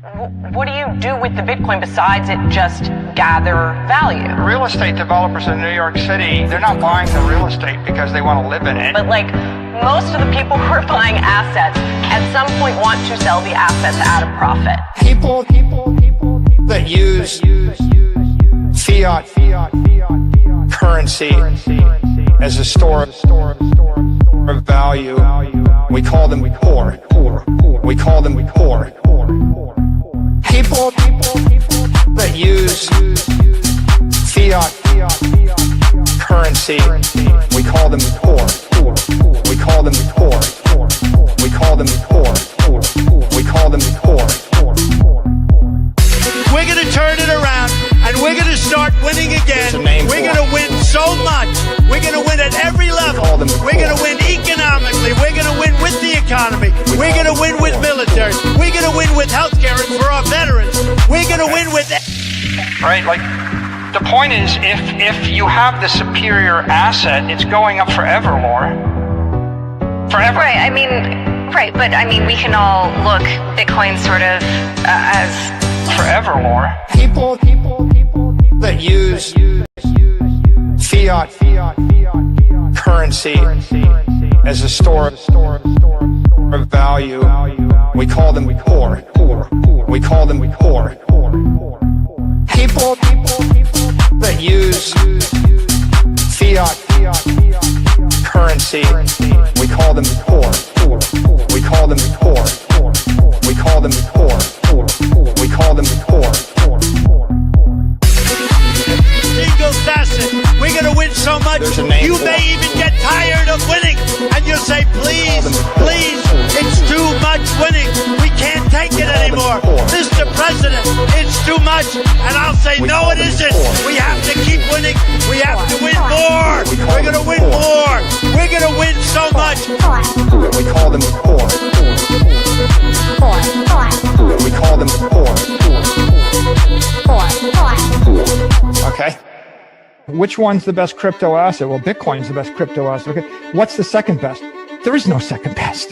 What do you do with the Bitcoin besides it just gather value? Real estate developers in New York City, they're not buying the real estate because they want to live in it. But like most of the people who are buying assets at some point want to sell the assets at a profit. People that use fiat currency as a store of value, we call them poor. We call them poor. People that use fiat currency, we call them poor. We call them poor. We call them poor. We call them poor. We're going to turn it around, and we're going to start winning again. We're going to win so much. We're going to win at every level. We're going to win economically. We're going to win with the economy. We're going to win with military. We're going to win with healthcare and for our veterans. We're going to win with... Right, like, the point is, if you have the superior asset, it's going up forever, Laura. Forever. Right, I mean, right, but I mean, we can all look Bitcoin sort of as... Forever, Laura. People that use fiat currency as a store of value, we call them poor. We call them poor. People that use fiat currency, we call them poor. We call them poor. We call them poor. We call them poor. Single facet. We're going to win so much. You may even get tired of winning. And you'll say, please, please, it's too much winning. We can't take it anymore. Mr. President, it's too much. And I'll say, no, it isn't. We have to keep winning. We have to win more. We're going to win more. We're going to win so much. We call them poor. We call them poor. Okay. Which one's the best crypto asset? Well, Bitcoin's the best crypto asset. Okay. What's the second best? There is no second best.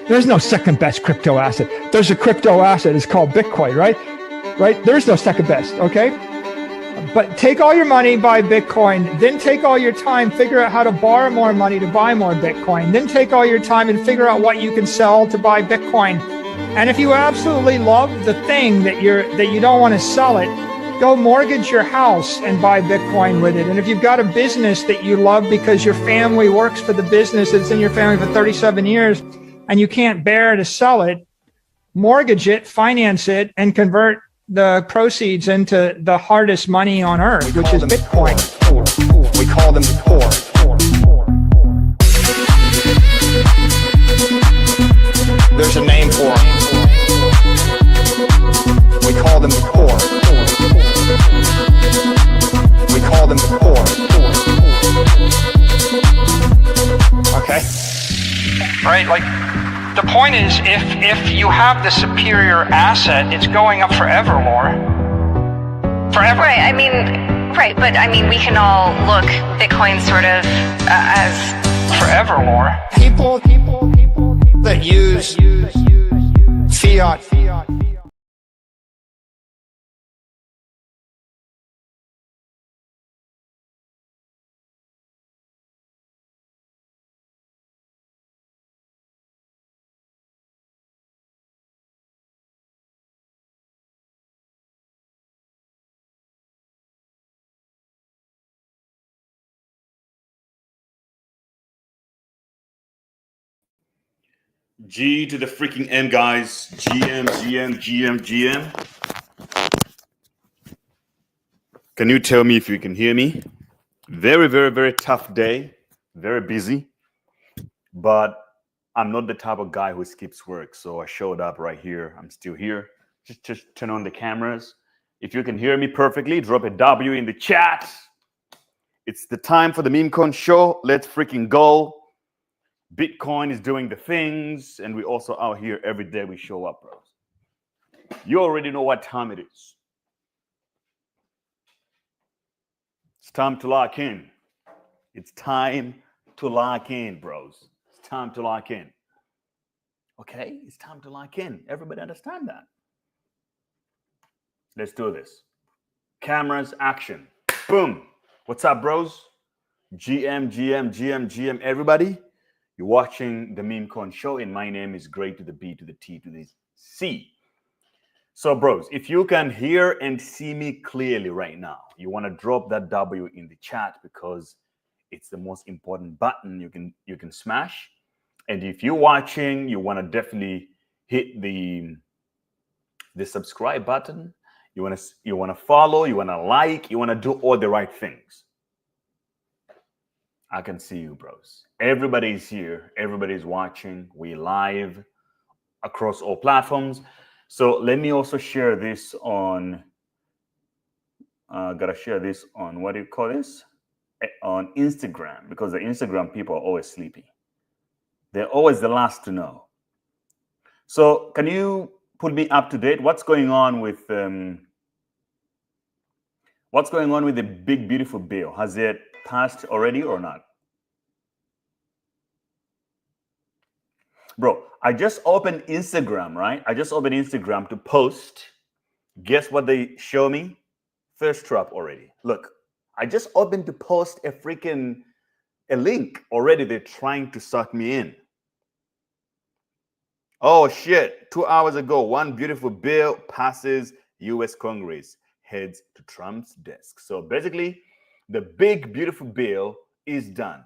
There's no second best crypto asset. There's a crypto asset. It's called Bitcoin, right? Right? There's no second best. Okay. But take all your money, buy Bitcoin, then take all your time, figure out how to borrow more money to buy more Bitcoin, then take all your time and figure out what you can sell to buy Bitcoin. And if you absolutely love the thing that you don't want to sell it, go mortgage your house and buy Bitcoin with it. And if you've got a business that you love because your family works for the business that's in your family for 37 years and you can't bear to sell it, mortgage it, finance it, and convert the proceeds into the hardest money on earth, which is Bitcoin. We call them poor. There's a name for them. We call them poor. We call them poor. Okay? Right, like, the point is, if you have the superior asset, it's going up forever, Laura. Forever. Right, I mean, right, but I mean, we can all look Bitcoin sort of as... Forever, Laura. People that use fiat G to the freaking M, guys. GM. Can you tell me if you can hear me? Very, very, very tough day. Very busy. But I'm not the type of guy who skips work. So I showed up right here. I'm still here. Just turn on the cameras. If you can hear me perfectly, drop a W in the chat. It's the time for the Memecoins show. Let's freaking go. Bitcoin is doing the things, and we also out here every day. We show up, bros. You already know what time it is. It's time to lock in. It's time to lock in, bros. It's time to lock in. Okay, it's time to lock in. Everybody understand that? Let's do this. Cameras, action. Boom. What's up, bros? GM, everybody. You're watching the Memecoins show, and my name is Gray to the B to the T to the C. So, bros, if you can hear and see me clearly right now, you want to drop that W in the chat because it's the most important button you can smash. And if you're watching, you want to definitely hit the subscribe button. You want to follow, you want to like, you want to do all the right things. I can see you, bros. Everybody's here. Everybody's watching. We live across all platforms. So let me also share this on, gotta share this on, what do you call this? On Instagram, because the Instagram people are always sleepy. They're always the last to know. So can you put me up to date? What's going on with the big, beautiful bill? Has it passed already or not? Bro, I just opened Instagram, right? I just opened Instagram to post. Guess what they show me? First trap already. Look, I just opened to post a link already. They're trying to suck me in. Oh shit, 2 hours ago, one beautiful bill passes US Congress, heads to Trump's desk. So basically, the big, beautiful bill is done.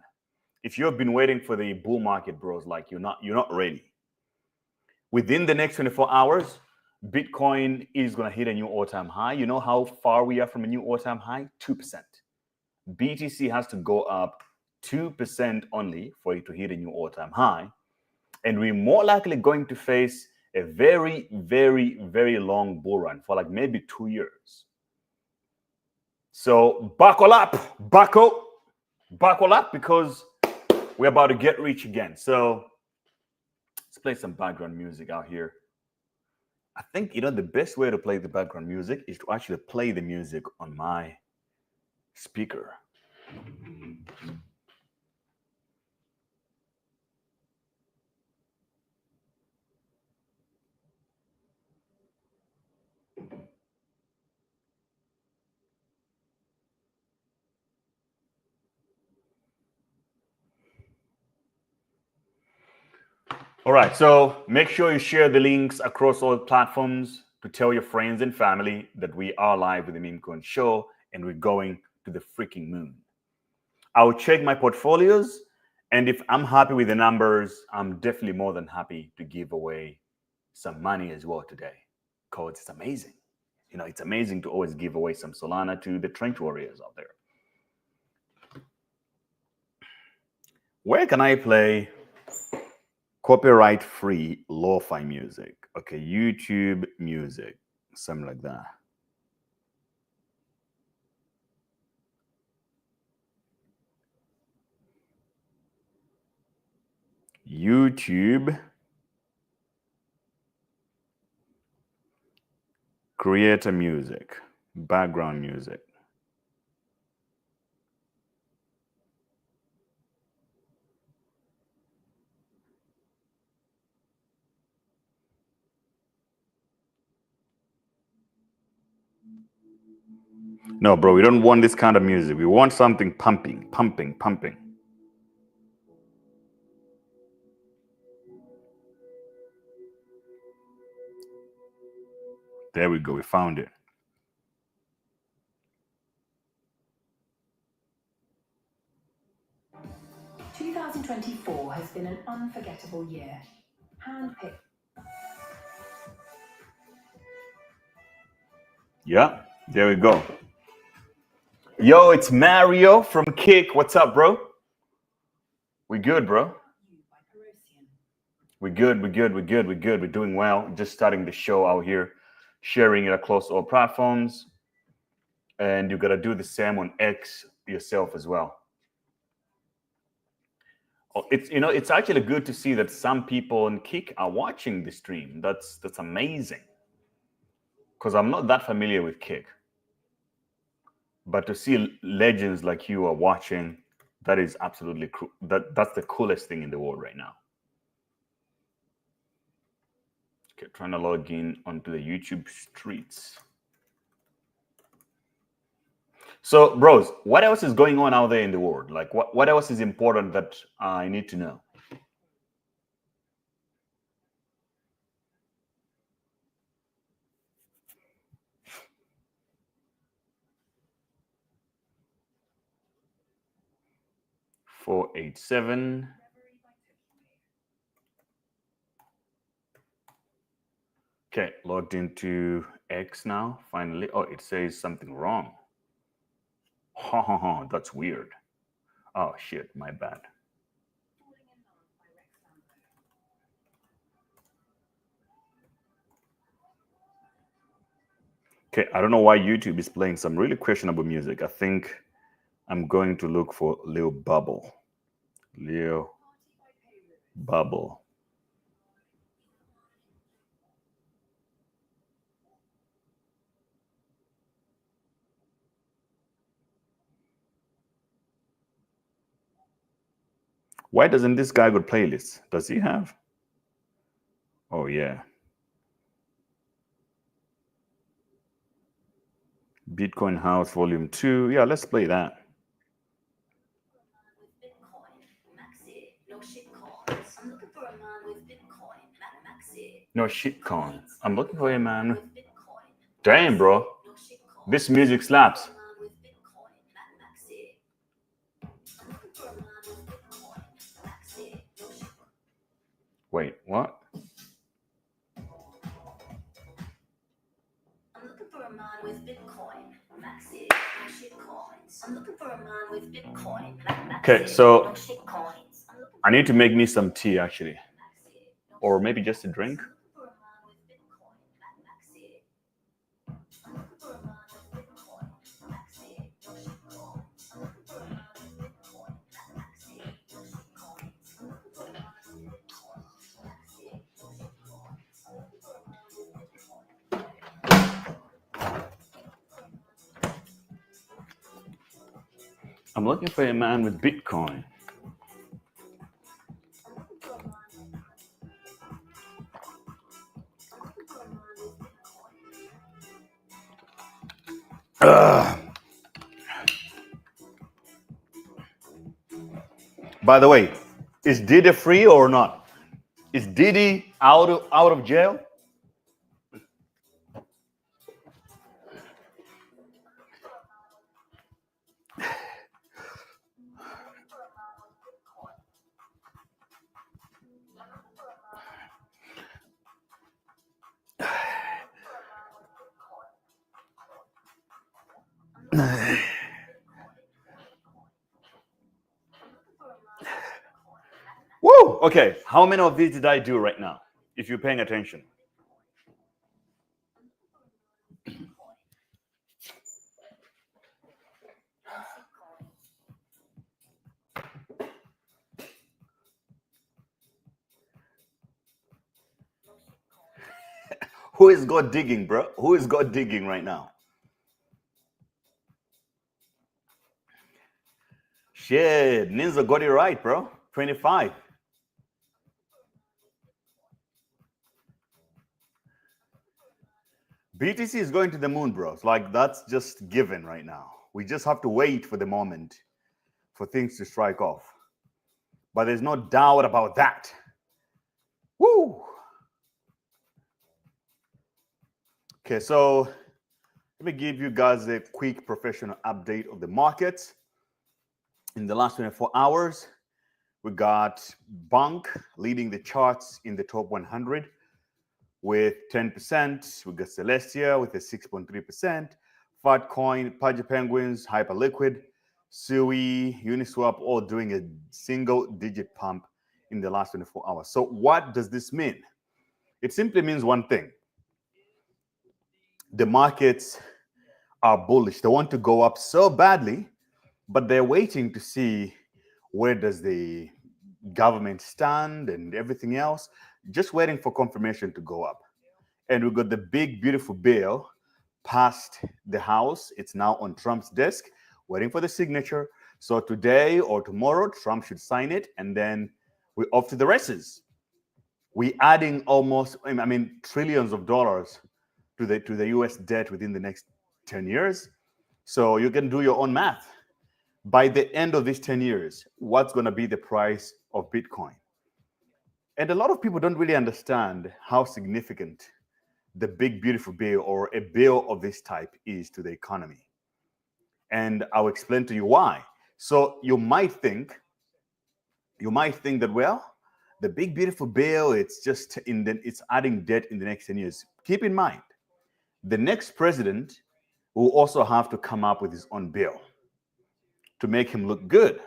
If you've been waiting for the bull market, bros, like you're not ready. Within the next 24 hours, Bitcoin is going to hit a new all-time high. You know how far we are from a new all-time high? 2%. BTC has to go up 2% only for it to hit a new all-time high. And we're more likely going to face a very, very, very long bull run for like maybe 2 years. So buckle up, buckle up, because we're about to get rich again. So let's play some background music out here. I think, the best way to play the background music is to actually play the music on my speaker. All right, so make sure you share the links across all platforms to tell your friends and family that we are live with the Memecoins show and we're going to the freaking moon. I'll check my portfolios, and if I'm happy with the numbers, I'm definitely more than happy to give away some money as well today, because it's amazing. It's amazing to always give away some Solana to the trench warriors out there. Where can I play copyright-free lo-fi music? Okay, YouTube music, something like that. YouTube. Creator music, background music. No, bro, we don't want this kind of music. We want something pumping. There we go. We found it. "2024 has been an unforgettable year. Handpicked." Yeah, there we go. Yo, it's Mario from Kick. What's up, bro? We good, bro? We're good. We're doing well. Just starting the show out here, sharing it across all platforms. And you got to do the same on X yourself as well. It's actually good to see that some people on Kick are watching the stream. That's amazing. Because I'm not that familiar with Kick. But to see legends like you are watching, that is absolutely cool. That's the coolest thing in the world right now. Okay, trying to log in onto the YouTube streets. So, bros, what else is going on out there in the world? Like, what else is important that I need to know? $4.87. Okay, logged into X now. Finally, oh, it says something wrong. Ha, that's weird. Oh shit, my bad. Okay, I don't know why YouTube is playing some really questionable music. I think I'm going to look for Lil Bubble. Lil Bubble. Why doesn't this guy got playlists? Does he have? Oh yeah. Bitcoin House Volume 2. Yeah, let's play that. No shitcoin. I'm looking for a man. Damn, bro. This music slaps. Wait, what? I'm looking for a man with Bitcoin. Maxi, no shitcoins. I'm looking for a man with Bitcoin. Okay, so I need to make me some tea actually. Or maybe just a drink. I'm looking for a man with Bitcoin. By the way, is Diddy free or not? Is Diddy out of jail? Woo! Okay, how many of these did I do right now? If you're paying attention. Who is God digging, bro? Who is God digging right now? Shit, Ninja got it right, bro. 25. BTC is going to the moon, bros. Like, that's just given right now. We just have to wait for the moment for things to strike off. But there's no doubt about that. Woo! Okay, so let me give you guys a quick professional update of the markets. In the last 24 hours, we got Bank leading the charts in the top 100 with 10%. We got Celestia with a 6.3%. Fatcoin, Pudgy Penguins, Hyperliquid, Sui, Uniswap, all doing a single-digit pump in the last 24 hours. So what does this mean? It simply means one thing. The markets are bullish. They want to go up so badly, but they're waiting to see where does the government stand and everything else, just waiting for confirmation to go up. And we got the big, beautiful bill passed the House. It's now on Trump's desk, waiting for the signature. So today or tomorrow, Trump should sign it, and then we're off to the races. We're adding almost, trillions of dollars to the US debt within the next 10 years. So you can do your own math. By the end of these 10 years, what's going to be the price of Bitcoin? And a lot of people don't really understand how significant the big, beautiful bill or a bill of this type is to the economy. And I'll explain to you why. So you might think that, well, the big, beautiful bill, it's adding debt in the next 10 years. Keep in mind, the next president will also have to come up with his own bill to make him look good.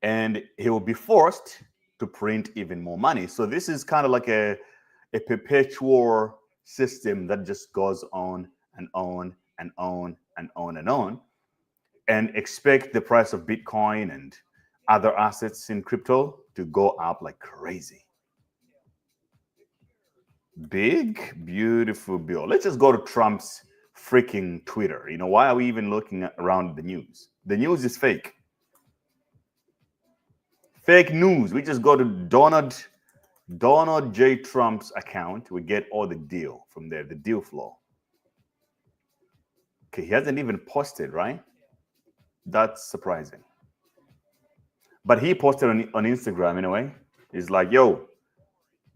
And he will be forced to print even more money. So this is kind of like a perpetual system that just goes on and on and on and on and on. And expect the price of Bitcoin and other assets in crypto to go up like crazy. Big, beautiful bill. Let's just go to Trump's freaking Twitter. Why are we even looking around the news? The news is fake. Fake news. We just go to Donald J. Trump's account. We get all the deal from there, the deal flow. Okay, he hasn't even posted, right? That's surprising. But he posted on Instagram anyway. He's like, yo,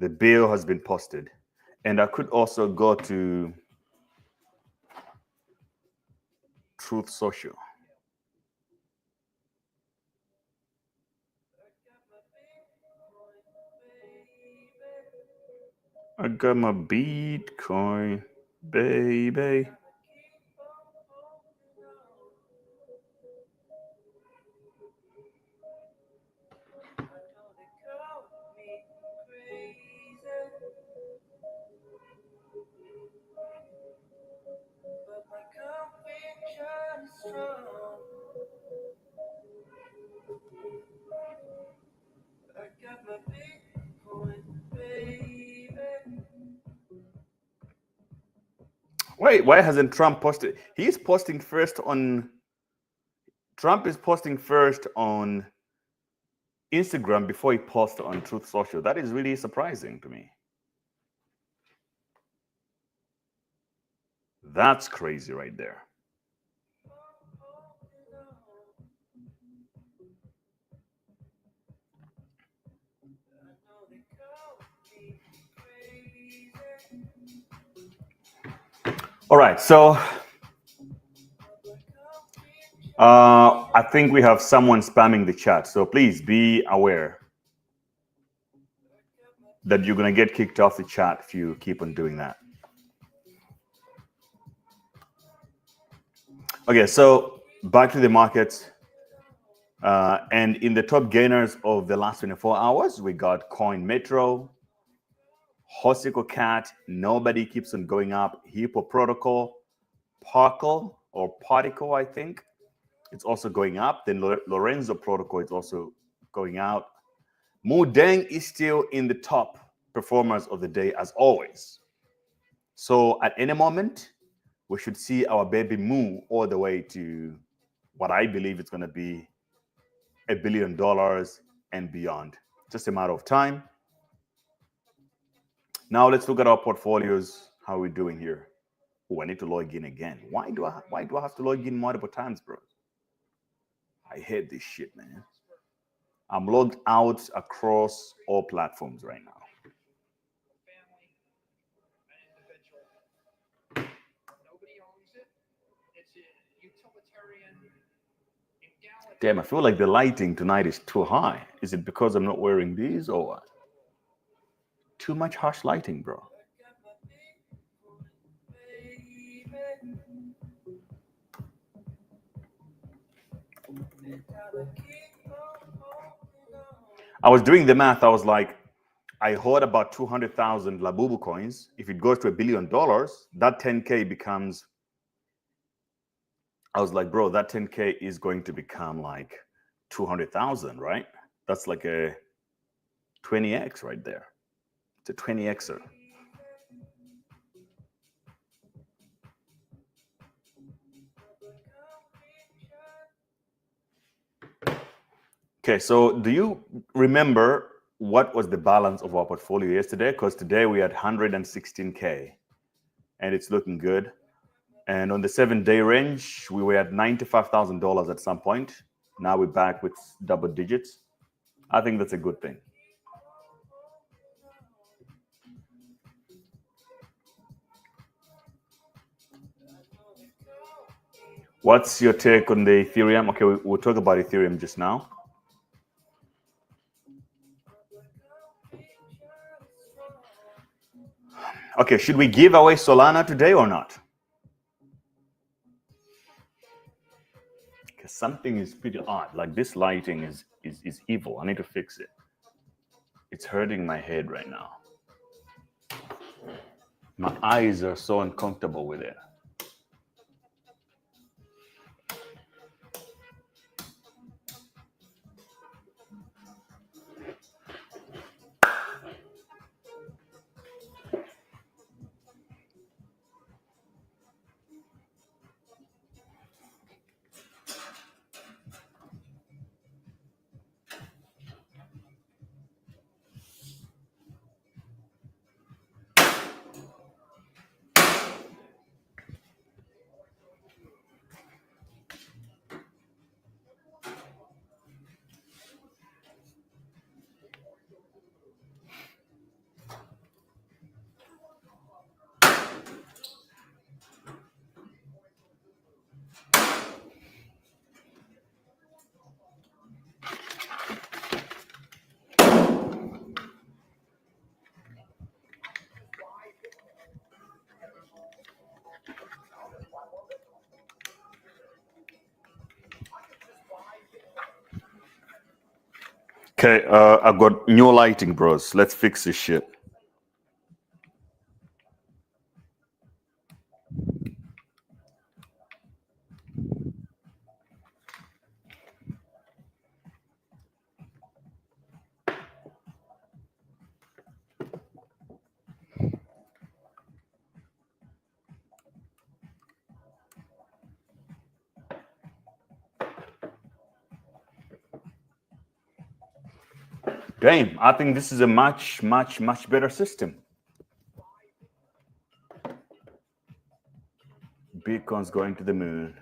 the bill has been posted. And I could also go to Truth Social. I got my Bitcoin, baby. Wait, why hasn't Trump posted? He's posting first on. Trump is posting first on Instagram before he posts on Truth Social. That is really surprising to me. That's crazy right there. All right, so I think we have someone spamming the chat. So please be aware that you're going to get kicked off the chat if you keep on doing that. Okay, so back to the markets. And in the top gainers of the last 24 hours, we got Coin Metro, Hosico Cat, nobody keeps on going up. Hippo Protocol, Particle, I think. It's also going up. Then Lorenzo Protocol is also going out. Mudeng is still in the top performers of the day as always. So at any moment, we should see our baby Mu all the way to what I believe is going to be $1 billion and beyond. Just a matter of time. Now let's look at our portfolios. How are we doing here? Oh, I need to log in again. Why do I have to log in multiple times, bro? I hate this shit, man. I'm logged out across all platforms right now. Damn, I feel like the lighting tonight is too high. Is it because I'm not wearing these or what? Too much harsh lighting, bro. I was doing the math. I was like, I hold about 200,000 Labubu coins. If it goes to $1 billion, that 10K becomes, I was like, bro, that 10K is going to become like 200,000, right? That's like a 20x right there. It's a 20xer. Okay, so do you remember what was the balance of our portfolio yesterday? Because today we had 116K and it's looking good. And on the 7-day range, we were at $95,000 at some point. Now we're back with double digits. I think that's a good thing. What's your take on the Ethereum? Okay, we'll talk about Ethereum just now. Okay, should we give away Solana today or not? Because something is pretty odd. Like this lighting is evil. I need to fix it. It's hurting my head right now. My eyes are so uncomfortable with it. Okay, I've got new lighting, bros. Let's fix this shit. Damn, I think this is a much better system. Bitcoin's going to the moon.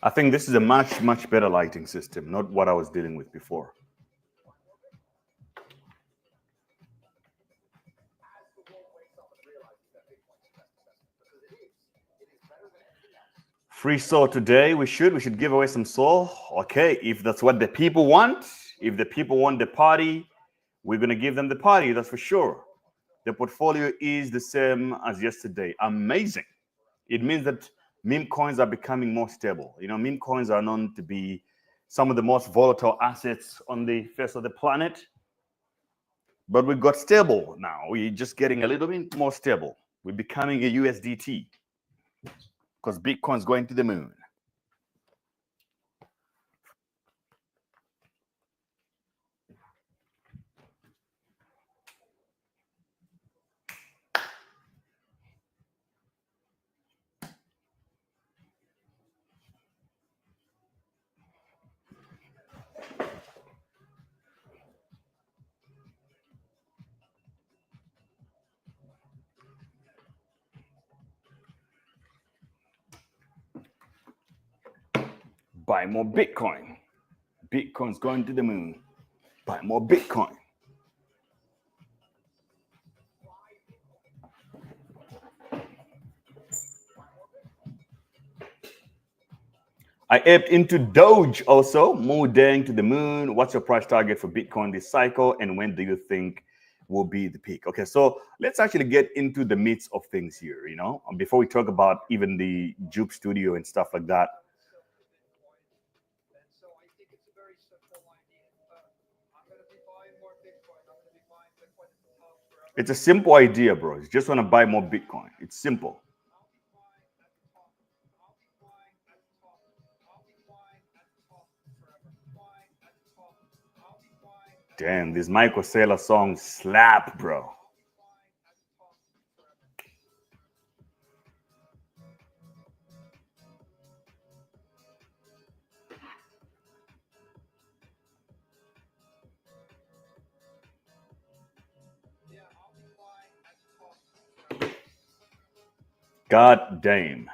I think this is a much better lighting system, not what I was dealing with before. Free soul today. We should give away some soul. Okay, if that's what the people want, if the people want the party, we're gonna give them the party. That's for sure. The portfolio is the same as yesterday. Amazing. It means that meme coins are becoming more stable. You know, meme coins are known to be some of the most volatile assets on the face of the planet. But we got stable now. We're just getting a little bit more stable. We're becoming a USDT. Because Bitcoin's going to the moon. Buy more Bitcoin. Bitcoin's going to the moon. Buy more Bitcoin. I aped into Doge also. More dang to the moon. What's your price target for Bitcoin this cycle? And when do you think will be the peak? Okay, so let's actually get into the meats of things here, you know, before we talk about even the Jup Studio and stuff like that. It's a simple idea, bro. You just want to buy more Bitcoin. It's simple. Damn, these Michael Saylor songs slap, bro. God damn.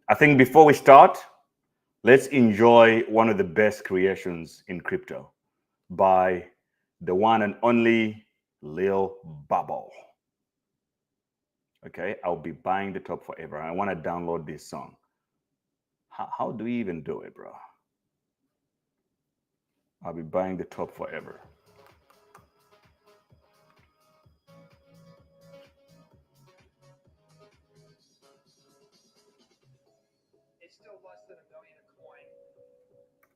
I think before we start, let's enjoy one of the best creations in crypto by the one and only Lil Bubble. Okay, I'll be buying the top forever. I want to download this song. How do we even do it, bro? I'll be buying the top forever. It's still less than $1 million a coin.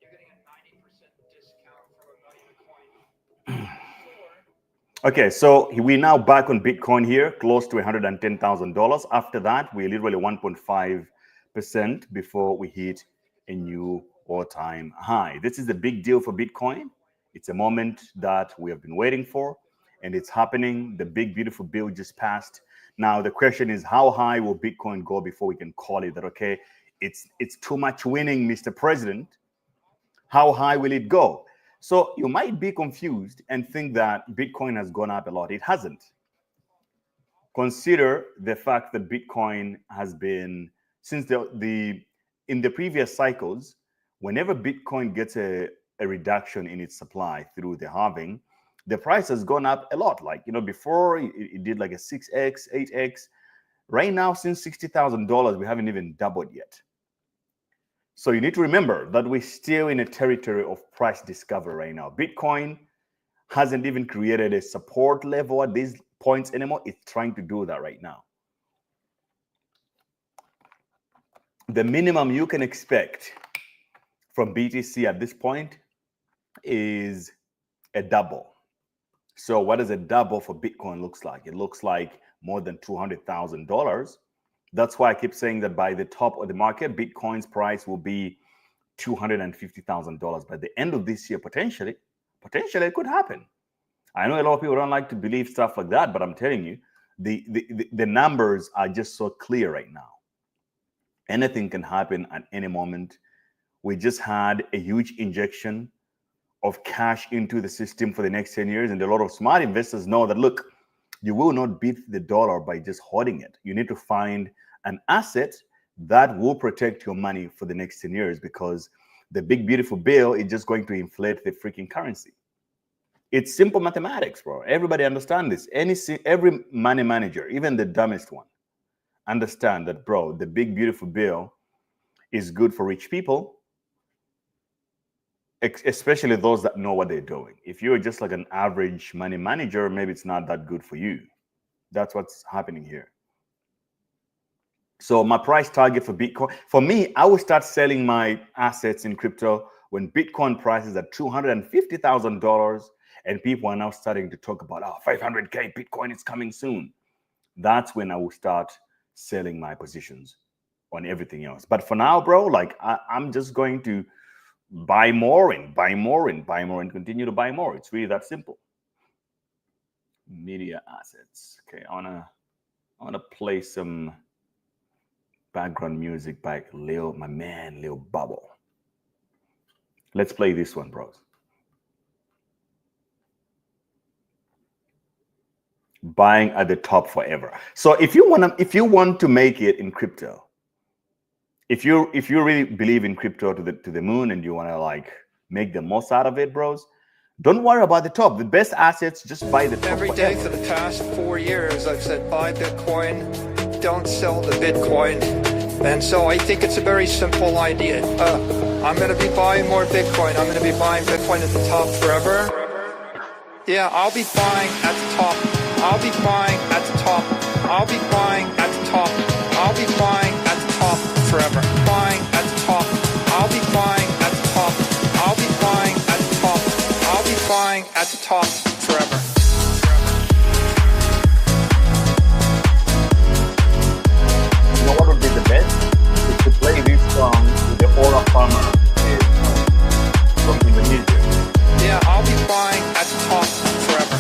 You're getting a 90% discount from $1 million a coin. Okay, so we're now back on Bitcoin here, close to $110,000. After that, we're literally 1.5% before we hit a new all-time high. This is a big deal for Bitcoin. It's a moment that we have been waiting for, and it's happening. The big, beautiful bill just passed. Now, the question is, how high will Bitcoin go before we can call it that, okay, it's too much winning, Mr. President? How high will it go? So you might be confused and think that Bitcoin has gone up a lot. It hasn't. Consider the fact that Bitcoin has been, since in the previous cycles, whenever Bitcoin gets a reduction in its supply through the halving, the price has gone up a lot. Like, before it did like a 6x, 8x. Right now, since $60,000, we haven't even doubled yet. So you need to remember that we're still in a territory of price discovery right now. Bitcoin hasn't even created a support level at these points anymore. It's trying to do that right now. The minimum you can expect from BTC at this point is a double. So what does a double for Bitcoin looks like? It looks like more than $200,000. That's why I keep saying that by the top of the market, Bitcoin's price will be $250,000 by the end of this year. Potentially it could happen. I know a lot of people don't like to believe stuff like that, but I'm telling you, the numbers are just so clear right now. Anything can happen at any moment. We just had a huge injection of cash into the system for the next 10 years. And a lot of smart investors know that, look, you will not beat the dollar by just hoarding it. You need to find an asset that will protect your money for the next 10 years, because the big, beautiful bill is just going to inflate the freaking currency. It's simple mathematics, bro. Everybody understand this. Every money manager, even the dumbest one, understand that, bro, the big, beautiful bill is good for rich people, especially those that know what they're doing. If you're just like an average money manager, maybe it's not that good for you. That's what's happening here. So my price target for Bitcoin, for me, I will start selling my assets in crypto when Bitcoin price is at $250,000 and people are now starting to talk about, 500K Bitcoin is coming soon. That's when I will start selling my positions on everything else. But for now, bro, like I'm just going to buy more and buy more and buy more and continue to buy more. It's really that simple. Media assets. Okay, I wanna play some background music by my man Lil Bubble. Let's play this one, bros. Buying at the top forever. So if you want to make it in crypto, if you really believe in crypto to the moon and you want to like make the most out of it, bros, don't worry about the top. The best assets, just buy the top. Every day for the past 4 years, I've said buy Bitcoin, don't sell the Bitcoin. And so I think it's a very simple idea. I'm going to be buying more Bitcoin. I'm going to be buying Bitcoin at the top forever. Yeah, I'll be buying at the top. I'll be buying at the top. I'll be buying at the top. I'll be buying at the top forever. Buying at the top. I'll be buying at the top. I'll be buying at the top. I'll be buying at the top forever. You know what would be the best? Is to play this song with the Aura Farmer from Indonesia. Yeah, I'll be buying at the top forever.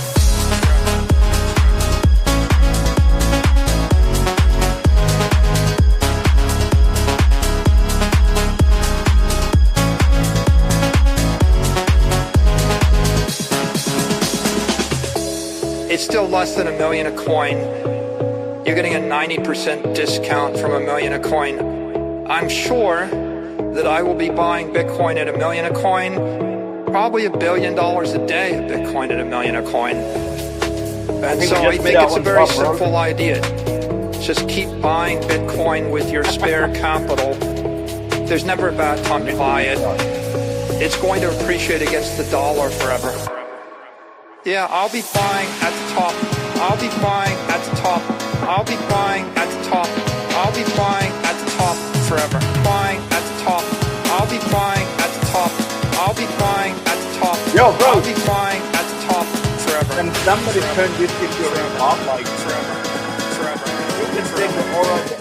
It's still less than $1 million a coin. You're getting a 90% discount from $1 million a coin. I'm sure that I will be buying Bitcoin at $1 million a coin, probably $1 billion a day of Bitcoin at $1 million a coin. And so I think it's a very simple idea. Just keep buying Bitcoin with your spare capital. There's never a bad time to buy it. It's going to appreciate against the dollar forever. Yeah, I'll be buying at the top. I'll be buying at the top. I'll be buying at the top. I'll be buying at the top forever. Buying at the top. I'll be buying at the top. I'll be buying at the top. Yo, bro. I'll be buying at the top forever. And somebody turned this into a pop like forever. You can take the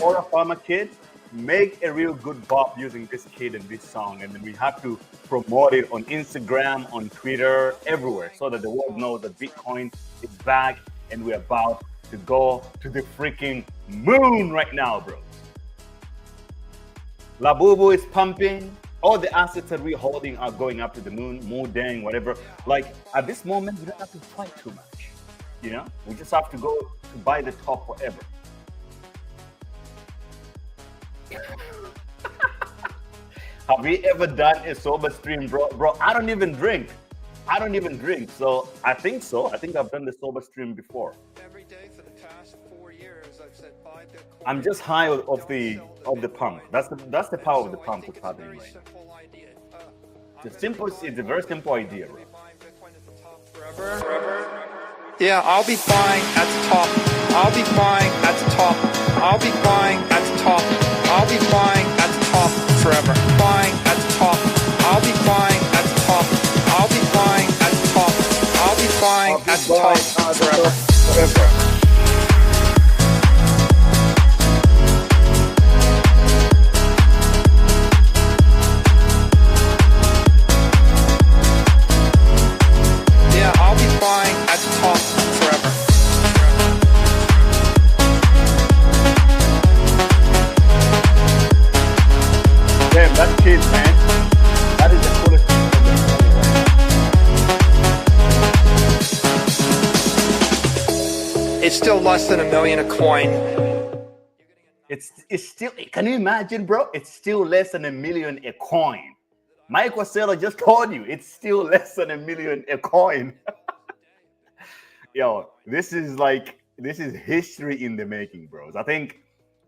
Aura Farmer kit, make a real good bop using this kit and this song, and then we have to promote it on Instagram, on Twitter, everywhere, so that the world knows that Bitcoin is back and we're about to go to the freaking moon right now, bros. Labubu is pumping. All the assets that we're holding are going up to the moon, Moodang, whatever. Like at this moment, we don't have to fight too much. You know, we just have to go to buy the top forever. Have we ever done a sober stream, bro? Bro, I don't even drink. So I think so. I think I've done the sober stream before. Every day for the past 4 years, I've said buy Bitcoin. I'm just high of the pump. That's the power of the pump that's happening right now. It's a very simple idea, bro. Forever. Yeah, I'll be buying at the top. I'll be buying at the top. I'll be buying at the top. I'll be buying at the top forever. Buying at the top. I'll be buying at the top. I'll be buying at the top. I'll be buying at the top forever. Yeah, I'll be buying at the top forever. Damn, that's kids, man. That is the coolest thing ever. It's still less than $1 million a coin. It's still. Can you imagine, bro? It's still less than $1 million a coin. Mike Wassella just told you it's still less than $1 million a coin. Yo, this is history in the making, bros. I think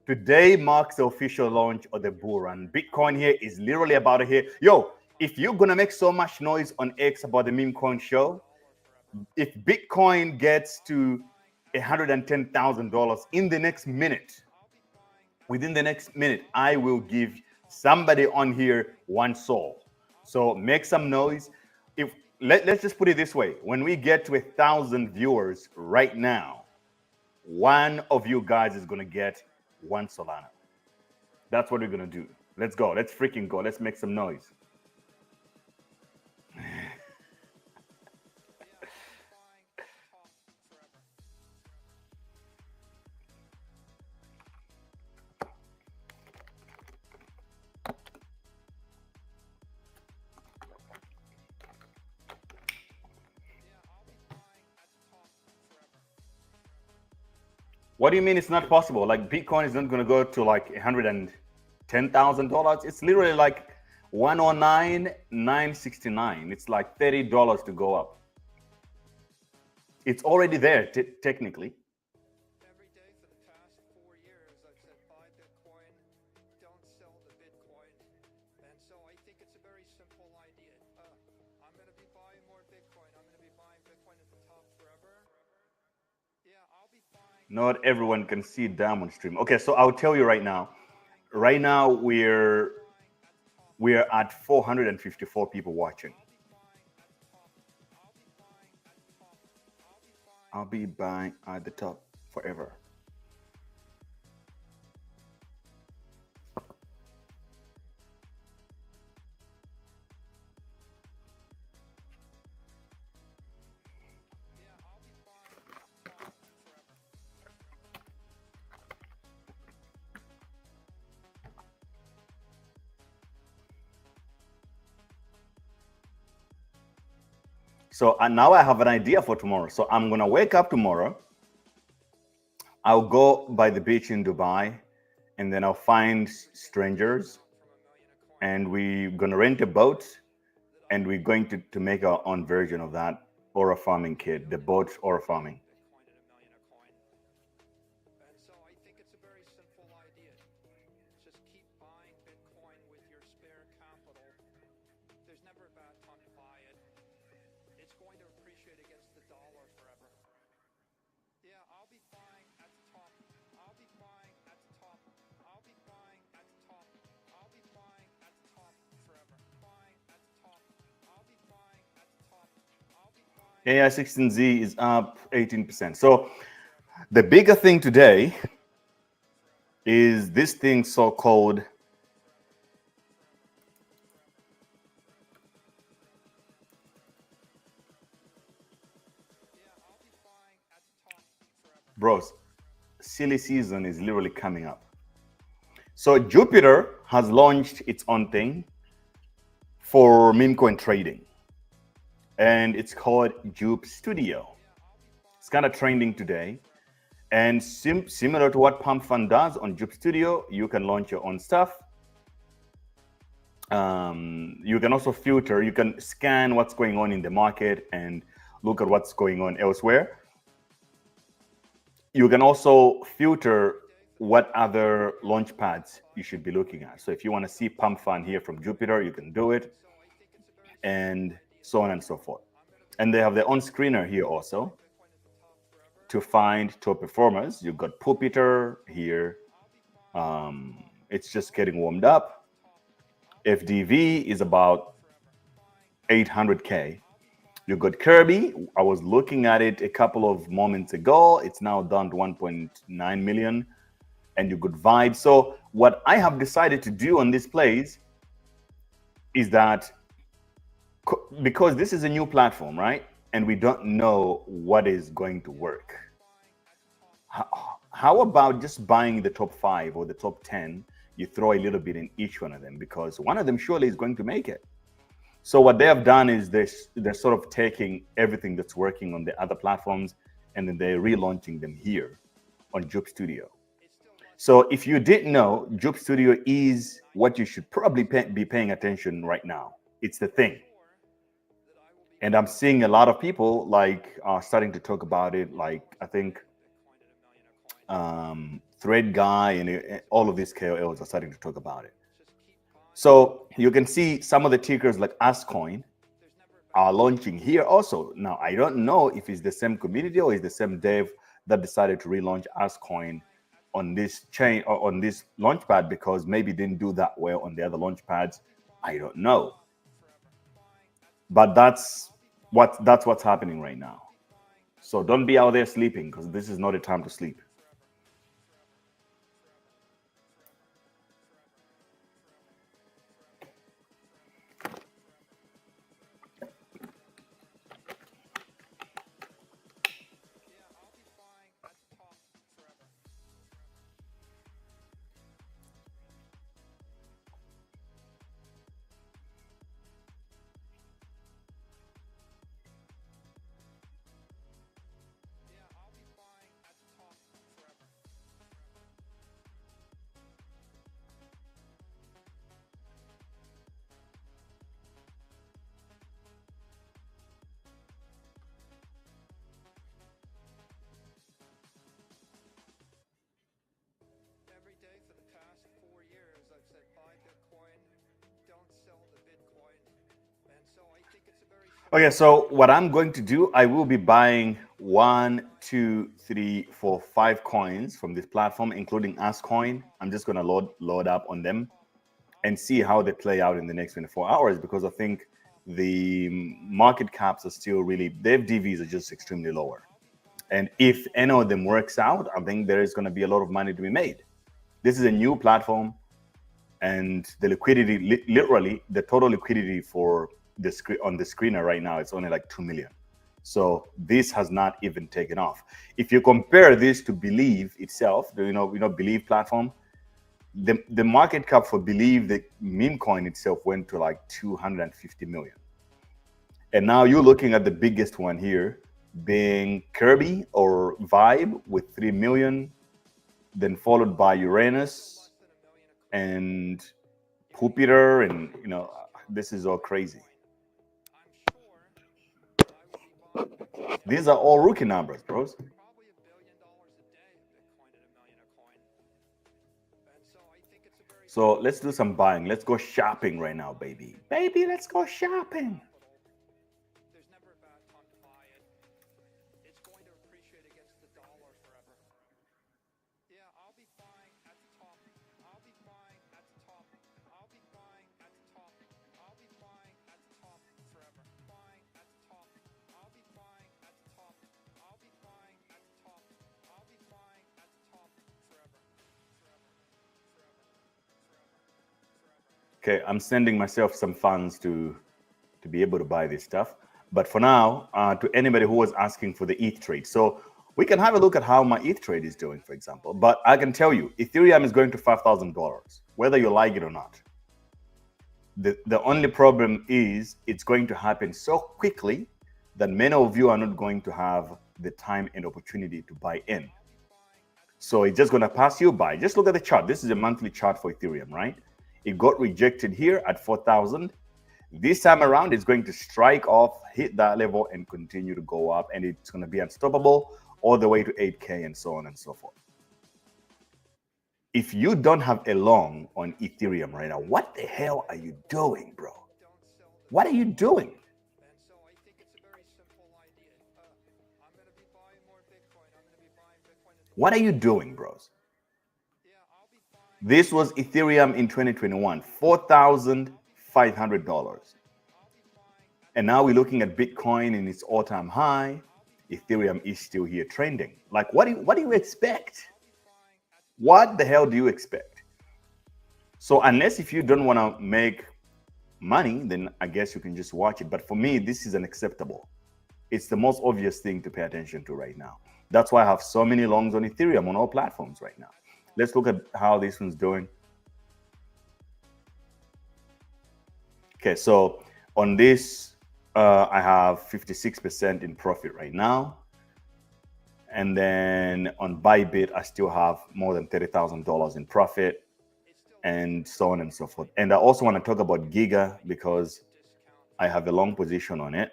today marks the official launch of the bull run. Bitcoin here is literally about to hit. Yo, if you're gonna make so much noise on X about the Memecoin show, if Bitcoin gets to $110,000 in the next minute, within the next minute, I will give somebody on here one soul. So make some noise. Let's just put it this way. When we get to 1,000 viewers right now, one of you guys is going to get one Solana. That's what we're going to do. Let's go. Let's freaking go. Let's make some noise. What do you mean it's not possible? Like Bitcoin is not going to go to like $110,000. It's literally like 109,969. It's like $30 to go up. It's already there technically. Every day for the past 4 years, I've said buy Bitcoin, don't sell the Bitcoin. And so I think it's a very simple idea. I'm going to be buying more Bitcoin. I'm going to be buying Bitcoin at the top forever. Yeah, I'll be buying. Not everyone can see Diamond stream. Okay, so I'll tell you right now. Right now we're at 454 people watching. I'll be buying at the top forever. So now I have an idea for tomorrow. So I'm gonna wake up tomorrow. I'll go by the beach in Dubai, and then I'll find strangers, and we're gonna rent a boat, and we're going to make our own version of that aura farming kit, the boat aura farming. And so I think it's a very simple idea. Just keep buying Bitcoin with your spare capital. There's never a bad time to buy it. It's going to appreciate against the dollar forever. Yeah, I'll be buying at the top. I'll be buying at the top. I'll be buying at the top. I'll be buying at the top forever. Buying at the top. I'll be buying at the top. I'll be buying. AI16Z is up 18%. So the bigger thing today is this thing so-called bros, silly season is literally coming up. So Jupiter has launched its own thing for meme coin trading, and it's called Jup Studio. It's kind of trending today, and similar to what Pump Fund does on Jup Studio, you can launch your own stuff. You can also filter, you can scan what's going on in the market and look at what's going on elsewhere. You can also filter what other launch pads you should be looking at. So if you want to see Pump Fund here from Jupiter, you can do it, and so on and so forth. And they have their own screener here also to find top performers. You've got Puppeter here. It's just getting warmed up. FDV is about 800K. You got Kirby. I was looking at it a couple of moments ago. It's now down to 1.9 million. And you got Vibe. So what I have decided to do on this plays is that because this is a new platform, right? And we don't know what is going to work. How about just buying the top 5 or the top 10? You throw a little bit in each one of them, because one of them surely is going to make it. So what they have done is they're sort of taking everything that's working on the other platforms, and then they're relaunching them here on Jup Studio. So if you didn't know, Jup Studio is what you should probably be paying attention right now. It's the thing. And I'm seeing a lot of people like starting to talk about it. Like I think Thread Guy and all of these KOLs are starting to talk about it. So you can see some of the tickers like Ascoin are launching here also. Now, I don't know if it's the same community or it's the same dev that decided to relaunch Ascoin on this chain or on this launchpad, because maybe didn't do that well on the other launchpads. I don't know. But that's what's happening right now. So don't be out there sleeping, because this is not a time to sleep. Every day for the past 4 years, I've said buy Bitcoin, don't sell the Bitcoin. And so I think it's a very simple. Okay, so what I'm going to do, I will be buying 1, 2, 3, 4, 5 coins from this platform, including Ascoin. I'm just going to load up on them and see how they play out in the next 24 hours, because I think the market caps are still really, their DVs are just extremely lower. And if any of them works out, I think there is going to be a lot of money to be made. This is a new platform, and the liquidity, literally the total liquidity for the on the screener right now, it's only like 2 million. So this has not even taken off. If you compare this to Believe itself, Believe platform, the market cap for Believe, the meme coin itself, went to like 250 million. And now you're looking at the biggest one here being Kirby or Vibe with 3 million, then followed by Uranus and Jupiter, and this is all crazy. These are all rookie numbers, bros. So let's do some buying. Let's go shopping right now, baby. Baby, let's go shopping. There's never a bad time to buy it. It's going to appreciate against the dollar forever. Yeah, I'll be buying at the top. I'll be buying at the top. I'll be buying at the top. I'll be buying at the top forever. Buying at the top. I'll be buying at the top. I'll be buying at the top. I'll be buying at the top forever. Okay, I'm sending myself some funds to be able to buy this stuff. But for now, to anybody who was asking for the ETH trade, so we can have a look at how my ETH trade is doing, for example. But I can tell you, Ethereum is going to $5,000, whether you like it or not. The only problem is it's going to happen so quickly that many of you are not going to have the time and opportunity to buy in. So it's just going to pass you by. Just look at the chart. This is a monthly chart for Ethereum, right? It got rejected here at 4,000. This time around, it's going to strike off, hit that level, and continue to go up. And it's going to be unstoppable all the way to 8K and so on and so forth. If you don't have a long on Ethereum right now, what the hell are you doing, bro? What are you doing? And so I think it's a very simple idea. I'm going to be buying more Bitcoin. I'm going to be buying Bitcoin. What are you doing, bros? This was Ethereum in 2021, $4,500. And now we're looking at Bitcoin in its all-time high. Ethereum is still here trending. Like, what do you expect? What the hell do you expect? So unless if you don't want to make money, then I guess you can just watch it. But for me, this is unacceptable. It's the most obvious thing to pay attention to right now. That's why I have so many longs on Ethereum on all platforms right now. Let's look at how this one's doing. Okay, so on this, I have 56% in profit right now. And then on Bybit, I still have more than $30,000 in profit, and so on and so forth. And I also want to talk about Giga because I have a long position on it.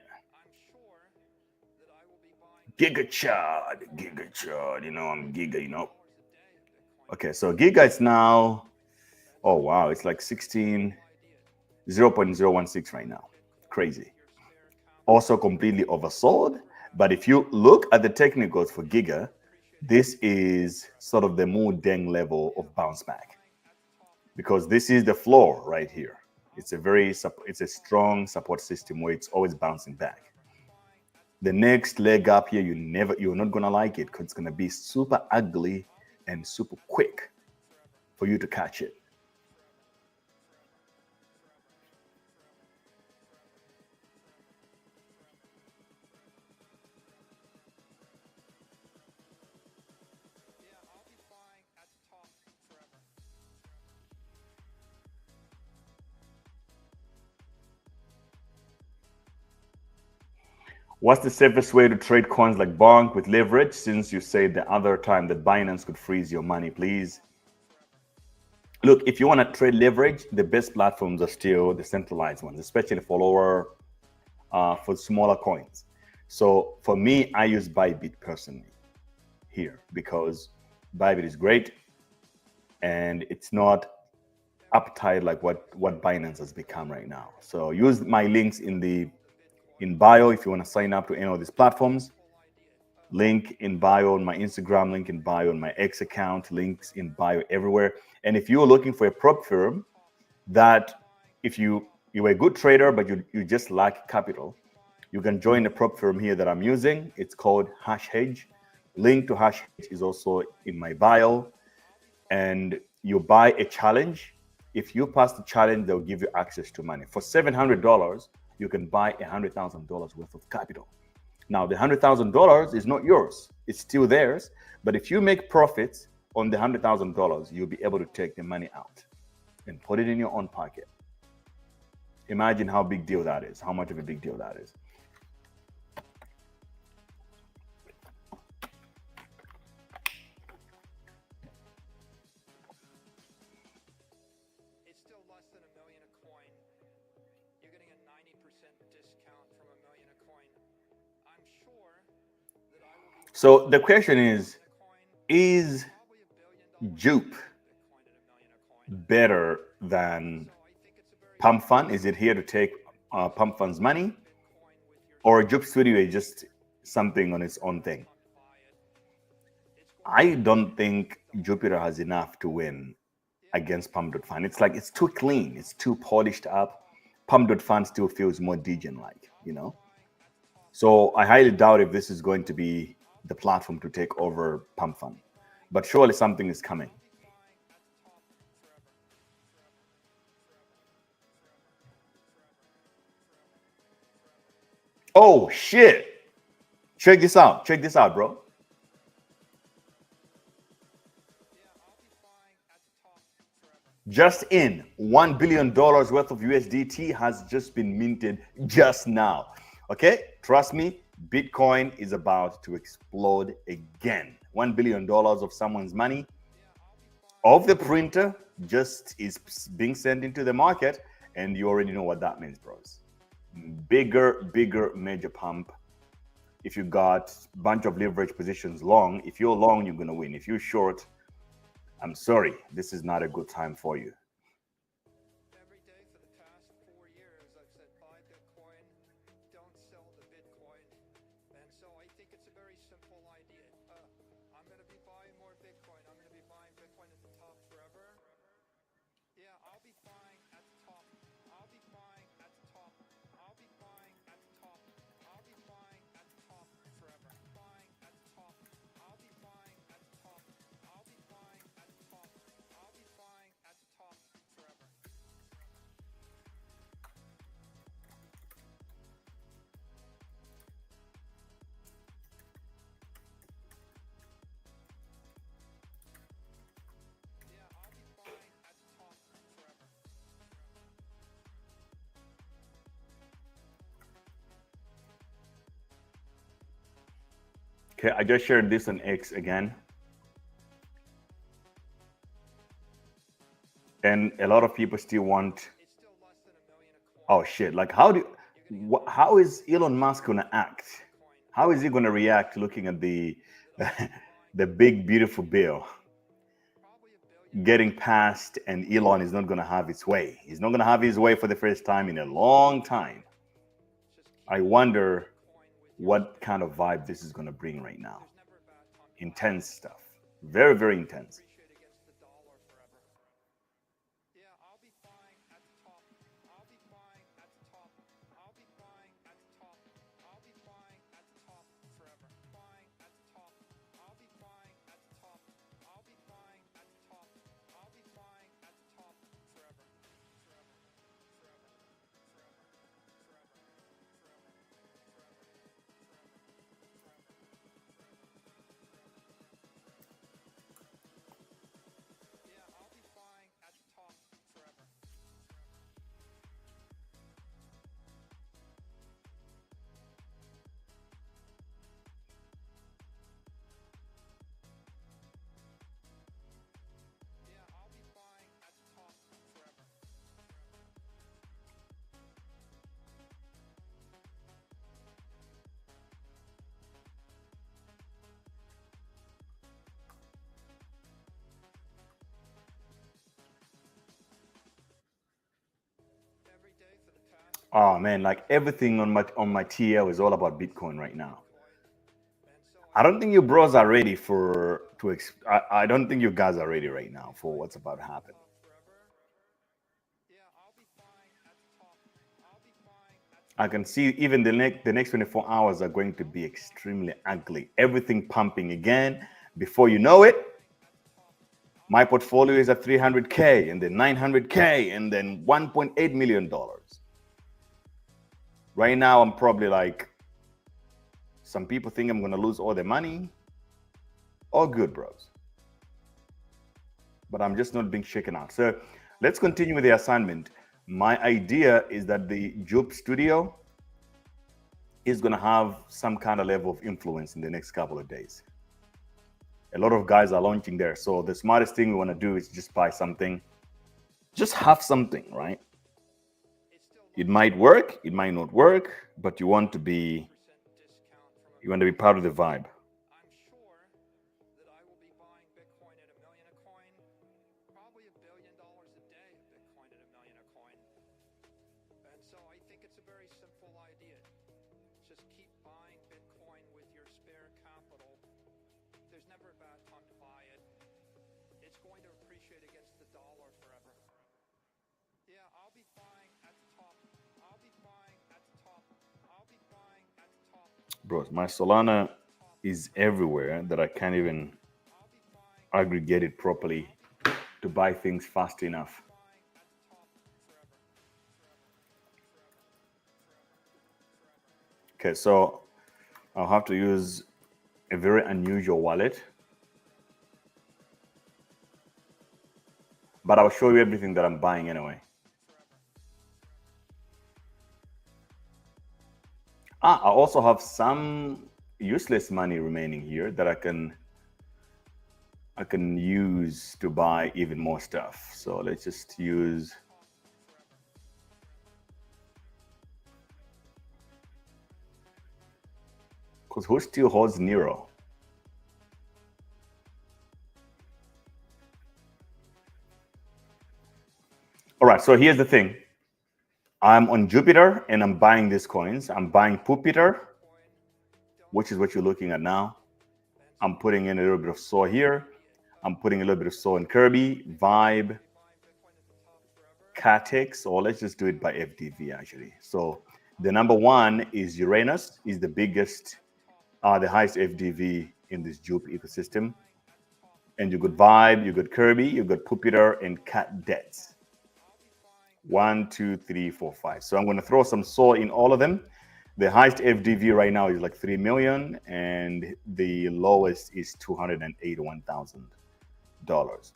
Giga chart, I'm Giga, Okay, so Giga is now, oh wow, it's like 0.016 right now. Crazy. Also completely oversold. But if you look at the technicals for Giga, this is sort of the Mu-Deng level of bounce back, because this is the floor right here. It's a strong support system where it's always bouncing back. The next leg up here, you're not gonna like it because it's gonna be super ugly and super quick for you to catch it. What's the safest way to trade coins like Bonk with leverage, since you said the other time that Binance could freeze your money, please? Look, if you want to trade leverage, the best platforms are still the centralized ones, especially for smaller coins. So for me, I use Bybit personally here because Bybit is great and it's not uptight like what Binance has become right now. So use my links in bio if you want to sign up to any of these platforms. Link in bio on my Instagram, link in bio on my X account, links in bio everywhere. And if you're looking for a prop firm that if you're a good trader but you just lack capital, you can join the prop firm here that I'm using. It's called HashHedge. Link to HashHedge is also in my bio. And you buy a challenge. If you pass the challenge, they'll give you access to money. For $700, you can buy $100,000 worth of capital. Now, the $100,000 is not yours. It's still theirs. But if you make profits on the $100,000, you'll be able to take the money out and put it in your own pocket. Imagine how big deal that is, how much of a big deal that is. So the question is Jup better than Pump Fund? Is it here to take Pump Fund's money? Or Jup Studio is just something on its own thing? I don't think Jupiter has enough to win against Pump.Fund. It's like it's too clean, it's too polished up. Pump.Fund still feels more degen-like, you know? So I highly doubt if this is going to be the platform to take over Pump Fund. But surely something is coming. Oh, shit. Check this out. Check this out, bro. Just in, $1 billion worth of USDT has just been minted just now. Okay, trust me, Bitcoin is about to explode again. $1 billion of someone's money off the printer just is being sent into the market, and you already know what that means, bros. Bigger major pump. If you got a bunch of leverage positions long, if you're long, you're gonna win. If you're short, I'm sorry, this is not a good time for you. Every day for the past 4 years, I've said buy Bitcoin, don't sell the Bitcoin. And so I think it's a very simple idea. I'm going to be buying more Bitcoin. I'm going to be buying Bitcoin at the top forever. Yeah, I'll be buying at the top. I'll be buying at the top. I'll be buying at the top. I'll be buying at the top forever. Buying at the top. I'll be buying at the top. I'll be buying at the top. I'll be buying at the top forever. Yeah, I'll be buying at the top forever. Okay, I just shared this on X again. And a lot of people still want, It's still less than $1 million a coin. oh shit, like how is Elon Musk gonna act? How is he gonna react looking at the the big beautiful bill Probably $1 billion. getting passed, and Elon is not gonna have his way. He's not gonna have his way for the first time in a long time. Just keep I wonder Bitcoin with what kind of vibe this is gonna bring right now. never a bad time. Intense stuff. Very intense. Appreciate against the dollar forever. Yeah, I'll be buying at the top. I'll be buying at the top. I'll be buying at the top. I'll be buying at the top forever. Buying at the top. I'll be buying at the top. I'll be buying at the top. I'll be buying at the top forever. Forever. Forever. Forever. Forever. Forever. Yeah, I'll be buying at the top forever. Yeah, I'll be buying at the top forever. Every day for the past Oh man, like everything on my TL is all about Bitcoin right now. and so I don't think you bros are ready I don't think you guys are ready right now for what's about to happen. forever. Yeah, I'll be buying at the top. I'll be buying at the I can see even the next 24 hours are going to be extremely ugly. Everything pumping again. Before you know it, my portfolio is at 300K and then 900K and then $1.8 million. Right now, I'm probably like, some people think I'm going to lose all the money. All good, bros. But I'm just not being shaken out. So let's continue with the assignment. My idea is that the Jup Studio is going to have some kind of level of influence in the next couple of days. A lot of guys are launching there. So the smartest thing we want to do is just buy something. Just have something, right? It might work, it might not work, but you want to be part of the vibe. I'm probably $1 billion a day of Bitcoin at $1 million a coin. And so I think it's a very simple idea. Just keep buying Bitcoin with your spare capital. There's never a bad time to buy it. It's going to appreciate against the dollar forever. Yeah, I'll be buying at the top. I'll be buying at the top. I'll be buying at the top. Bro, my Solana is everywhere that I can't even aggregate it properly to buy things fast enough. Okay, so I'll have to use a very unusual wallet, but I'll show you everything that I'm buying anyway. I also have some useless money remaining here that I can use to buy even more stuff. So let's just use because who still holds Nero? All right, so here's the thing. I'm on Jupiter and I'm buying these coins. I'm buying Pupiter, which is what you're looking at now. I'm putting in a little bit of SOL here. I'm putting a little bit of SOL in Kirby, Vibe, Catix, or let's just do it by FDV actually. So the number one is Uranus, is the biggest, the highest FDV in this Jup ecosystem. And you got Vibe, you got Kirby, you got Pupiter, and Cat Debts. 1, 2, 3, 4, 5. So I'm going to throw some SOL in all of them. The highest FDV right now is like 3 million, and the lowest is $281,000.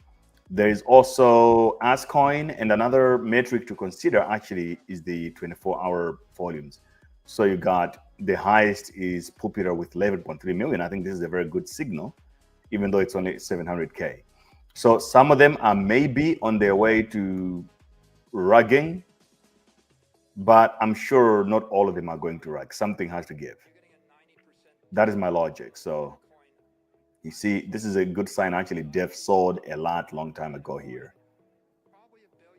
There is also Ascoin, and another metric to consider actually is the 24-hour volumes. So you got the highest is Pupiter with 11.3 million. I think this is a very good signal, even though it's only 700K. So some of them are maybe on their way to rugging, but I'm sure not all of them are going to rug. Something has to give. That is my logic. So you see, this is a good sign. Actually, Dev sold a lot long time ago here.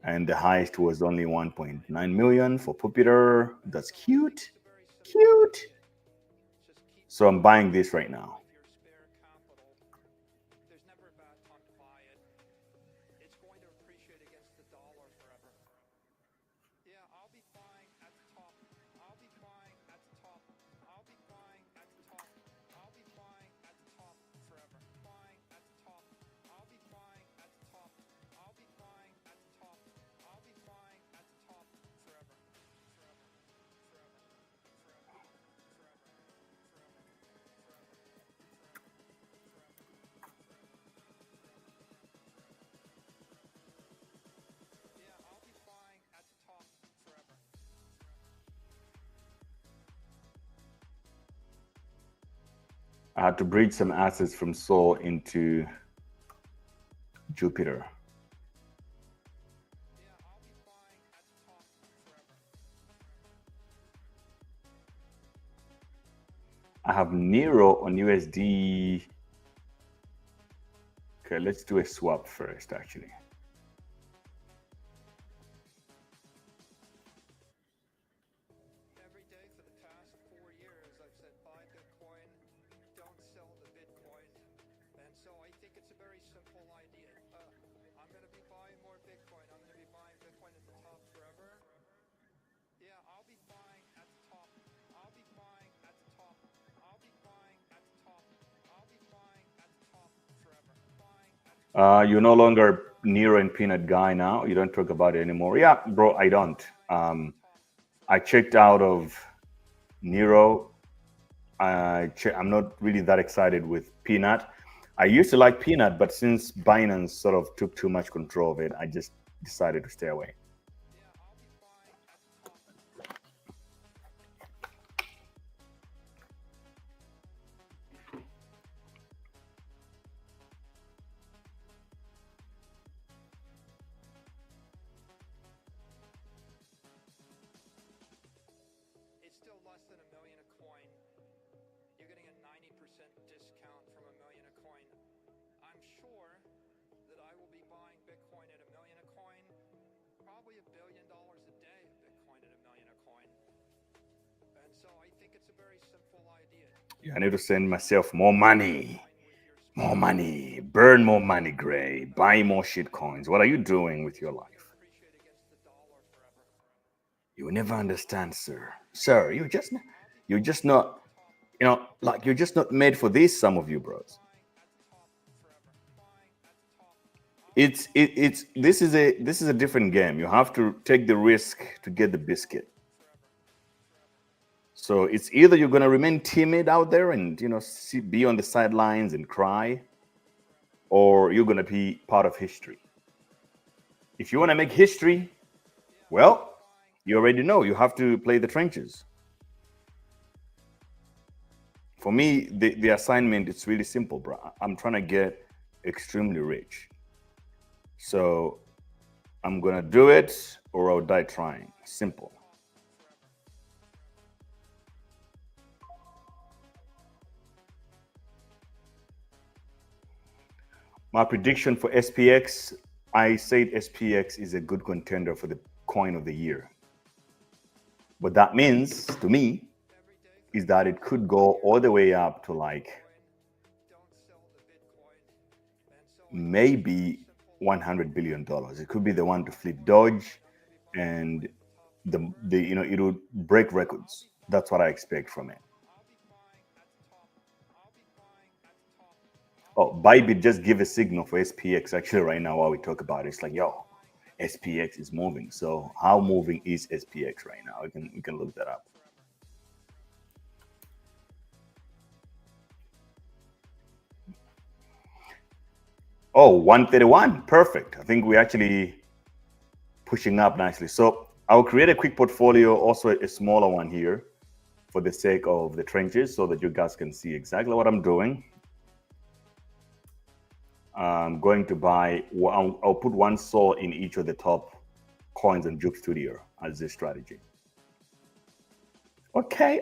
And the highest was only 1.9 million for Pupiter. That's cute. Cute. So I'm buying this right now. I had to bridge some assets from SOL into Jupiter. I have Nero on USD. Okay, let's do a swap first, actually. Every day for the past 4 years, I've said buy Bitcoin, don't sell the Bitcoin. And so I think it's a very simple idea. I'm going to be buying more Bitcoin. I'm going to be buying Bitcoin at the top forever. Yeah, I'll be buying at the top. I'll be buying at the top. I'll be buying at the top. I'll be buying at the top forever. You're no longer Nero and Peanut guy now. You don't talk about it anymore. Yeah, bro, I don't. I checked out of Nero. I'm not really that excited with Peanut. I used to like Peanut, but since Binance sort of took too much control of it, I just decided to stay away. It's still less than $1 million a coin. You're getting a 90% discount from $1 million a coin. I'm sure that I will be buying Bitcoin probably $1 billion a day of Bitcoin at $1 million a coin. And so I think it's a very simple idea. Yeah, I need to send myself more money. More money. Burn more money, Gray. Buy more shit coins. What are you doing with your life? You will never understand, sir. Sir, you're just not, you know, like you're just not made for this, some of you bros. This is a different game. You have to take the risk to get the biscuit. So it's either you're gonna remain timid out there and be on the sidelines and cry, or you're gonna be part of history. If you want to make history, well, you already know you have to play the trenches. For me, the assignment, it's really simple, bro. I'm trying to get extremely rich. So I'm going to do it or I'll die trying. Simple. My prediction for SPX, I said SPX is a good contender for the coin of the year. What that means to me is that it could go all the way up to like maybe $100 billion. It could be the one to flip Doge, and it'll break records. That's what I expect from it. Oh, Bybit just give a signal for SPX actually right now while we talk about it. It's like, yo, SPX is moving. So how moving is SPX right now? We can look that up. Oh, 131. Perfect. I think we're actually pushing up nicely. So I'll create a quick portfolio, also a smaller one here for the sake of the trenches so that you guys can see exactly what I'm doing. I'm going to buy, I'll put one SOL in each of the top coins on Jup Studio as a strategy. Okay.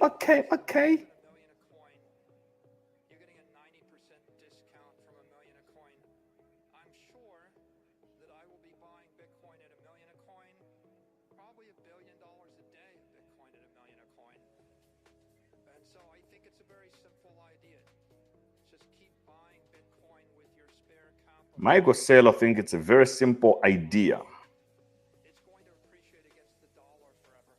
Michael Saylor think it's a very simple idea. It's going to appreciate against the dollar forever.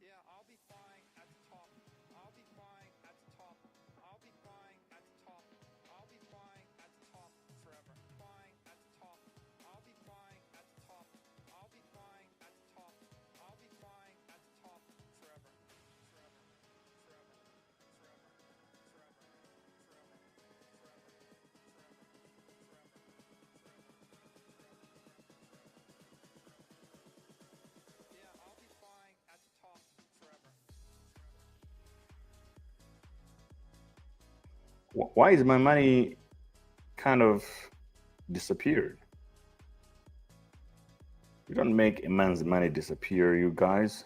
Yeah, I'll be buying at the top. I'll be buying at the top. I'll be buying at the top. I'll be buying at the top forever. Buying at the top. I'll be buying at the top. I'll be buying at the top. I'll be buying at the top forever. Forever. Forever. Forever. Forever. Why is my money kind of disappeared? You don't make a man's money disappear, you guys.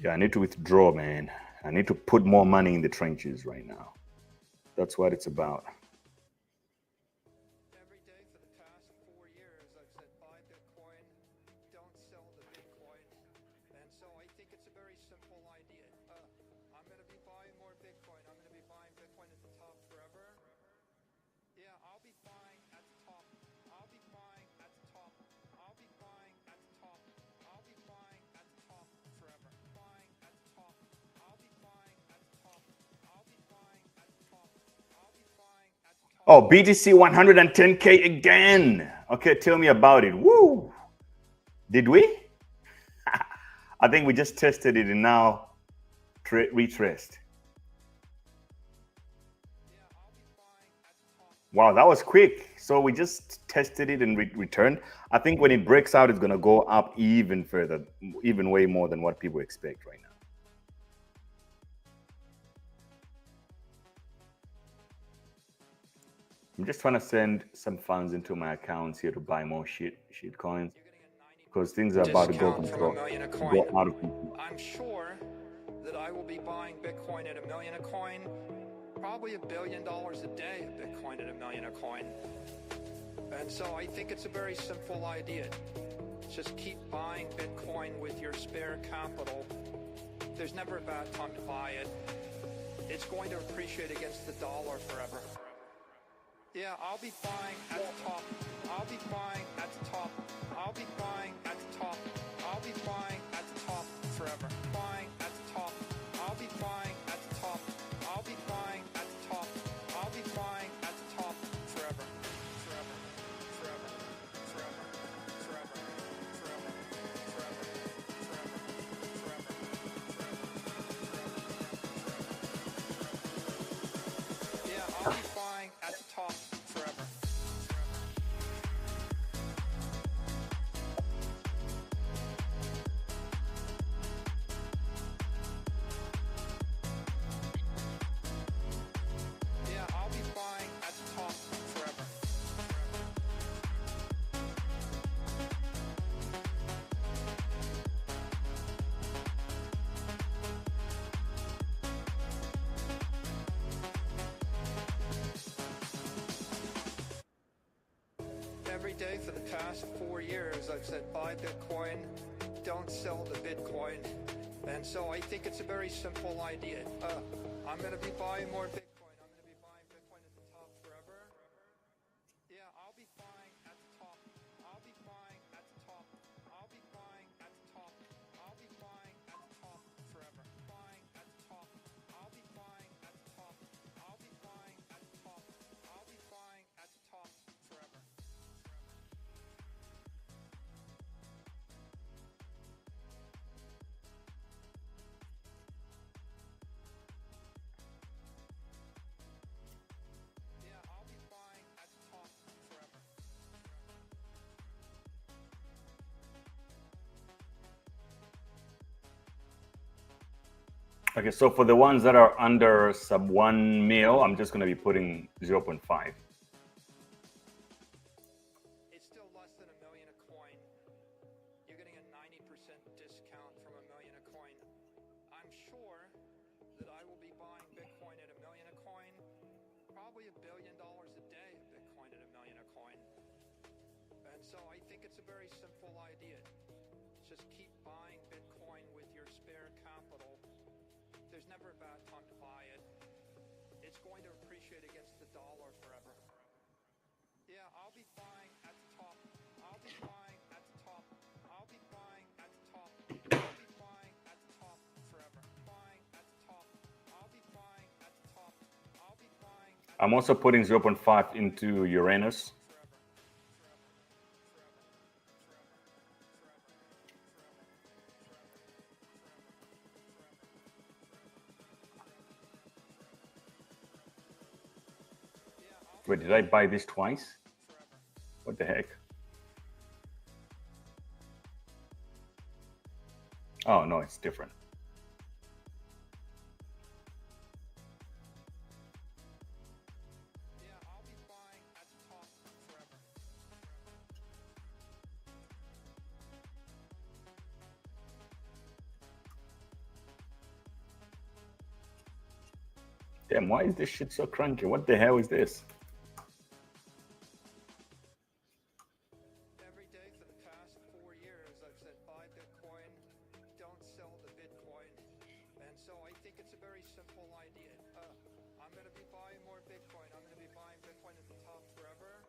Yeah, I need to withdraw, man. I need to put more money in the trenches right now. That's what it's about. Every day for the past 4 years, I've said buy Bitcoin, don't sell the Bitcoin. And so I think it's a very simple idea. I'm going to be buying more Bitcoin. I'm going to be buying Bitcoin at the top forever. Yeah, I'll be buying at the top. I'll be buying at the top. I'll be buying at the top. I'll be buying at the top forever. Buying at the top. I'll be buying at the top. I'll be buying at the top. I'll be buying at the top. Oh, BTC 110K again. Okay, tell me about it. Woo! Did we? I think we just tested it and now retraced. Wow, that was quick. So we just tested it and returned. I think when it breaks out, it's going to go up even further, even way more than what people expect right now. I'm just trying to send some funds into my accounts here to buy more shit coins because things are about to go out of control. I'm sure that I will be buying Bitcoin at $1 million a coin, probably $1 billion a day of Bitcoin at $1 million a coin. And so I think it's a very simple idea. Just keep buying Bitcoin with your spare capital. There's never a bad time to buy it. It's going to appreciate against the dollar forever. Yeah, I'll be buying at the top. I'll be buying at the top. I'll be buying at the top. I'll be buying at the top forever. Buying at the top. I'll be buying at the top. I'll be buying at the top. I'll be buying at the top forever. Forever. Forever. Forever. Forever. Forever. Forever. Forever. Forever. Yeah, I'll be buying at the top forever. Yeah, I'll be buying at the top forever. Every day for the past 4 years, I've said buy Bitcoin, don't sell the Bitcoin. And so I think it's a very simple idea. I'm going to be buying more Bitcoin. I'm going to be buying Bitcoin at the top forever. Yeah, I'll be buying at the top. I'll be buying at the top. I'll be buying at the top. I'll be buying at the top forever. Buying at the top. I'll be buying at the top. I'll be buying at the top. I'll be buying at the top forever. Yeah, I'll be buying at the top forever. Okay, so for the ones that are under sub 1 mil, I'm just going to be putting 0.5. It's still less than $1 million a coin. You're getting a 90% discount from $1 million a coin. I'm sure that I will be buying Bitcoin at $1 million a coin, probably $1 billion a day of Bitcoin at $1 million a coin. And so I think it's a very simple idea. Just keep buying Bitcoin with your spare capital. There's never a bad time to buy it. It's going to appreciate against the dollar forever. Yeah, I'll be buying at the top. I'll be buying at the top. I'll be buying at the top. I'll be buying at the top forever. Buying at the top. I'll be buying at the top. I'll be buying at the I'm also putting 0.5 into Uranus. Wait, did I buy this twice? What the heck? Oh, no, it's different. Yeah, I'll be buying at the top forever. Damn, why is this shit so crunchy? What the hell is this? Every day for the past 4 years, I've said buy Bitcoin, don't sell the Bitcoin. And so I think it's a very simple idea. I'm going to be buying more Bitcoin. I'm going to be buying Bitcoin at the top forever.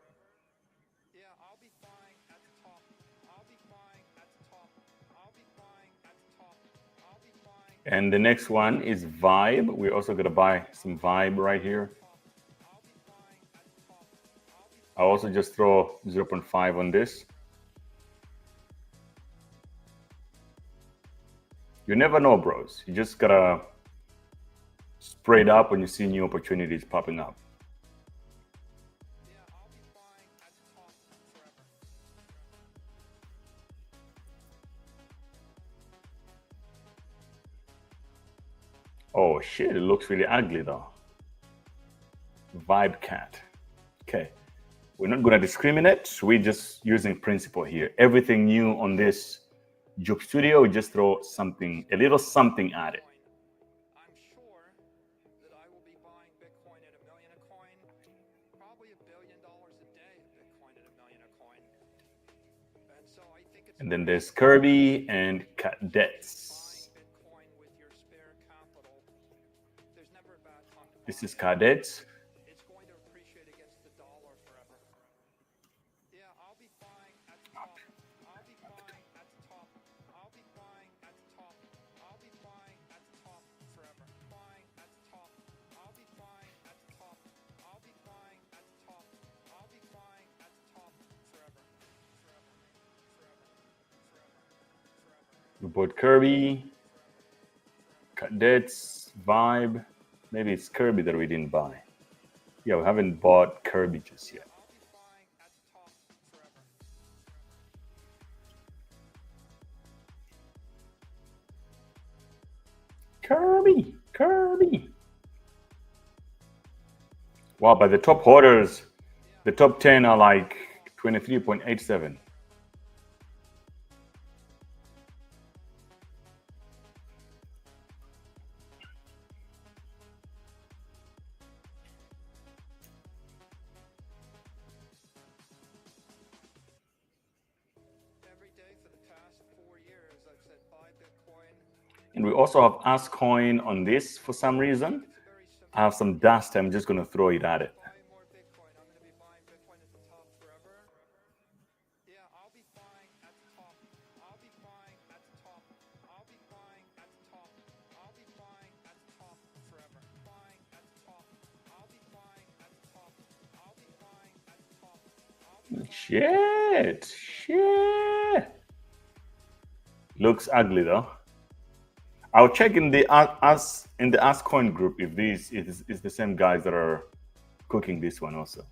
Yeah, I'll be buying at the top. I'll be buying at the top. I'll be buying at the top. I'll be buying. And the next one is Vibe. We're also going to buy some Vibe right here. I'll be buying at the top. I'll be I'll also just throw 0.5 on this. You never know, bros. You just gotta spray it up when you see new opportunities popping up. Yeah, I'll be buying at the top forever. Oh shit, it looks really ugly though. Vibe cat. Okay. We're not gonna discriminate. We're just using principle here. Everything new on this Jup Studio, we just throw something, a little something at it. And then there's Kirby and Cadets. This is Cadets. We bought Kirby, Cadets, Vibe. Maybe it's Kirby that we didn't buy. Yeah, we haven't bought Kirby just yet. Kirby. Wow, but the top holders, the top 10 are like 23.87. And we also have Ask Coin on this for some reason. I have some dust. I'm just going to throw it at it. Shit. Looks ugly though. I'll check in the Ask Coin group if this is the same guys that are cooking this one also.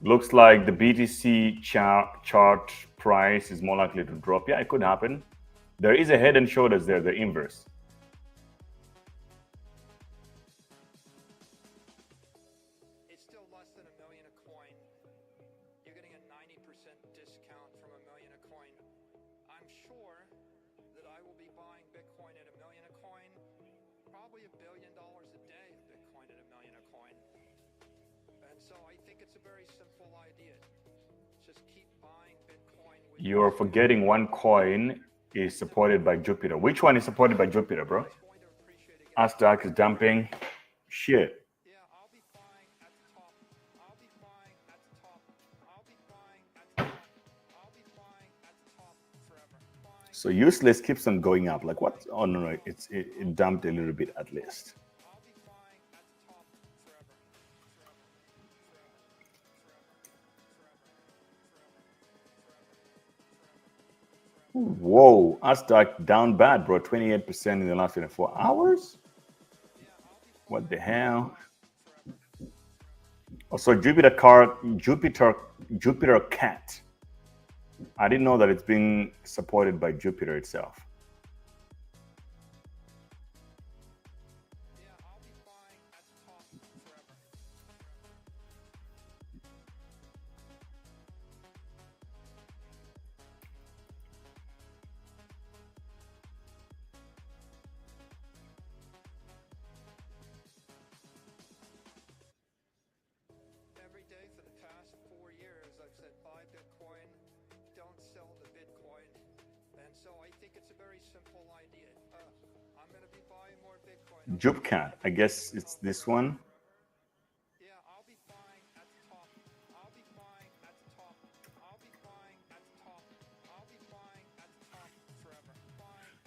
Looks like the BTC chart price is more likely to drop. Yeah, it could happen. There is a head and shoulders there, the inverse. You're forgetting one coin is supported by Jupiter. Which one is supported by Jupiter, bro? Astark is dumping. Shit. So useless keeps on going up. Like what? Oh no, it dumped a little bit at least. Whoa, Astark down bad, bro. 28% in the last 24 hours. What the hell? Also, Jupiter Cat. I didn't know that it's being supported by Jupiter itself. Jup Cat, I guess it's this one.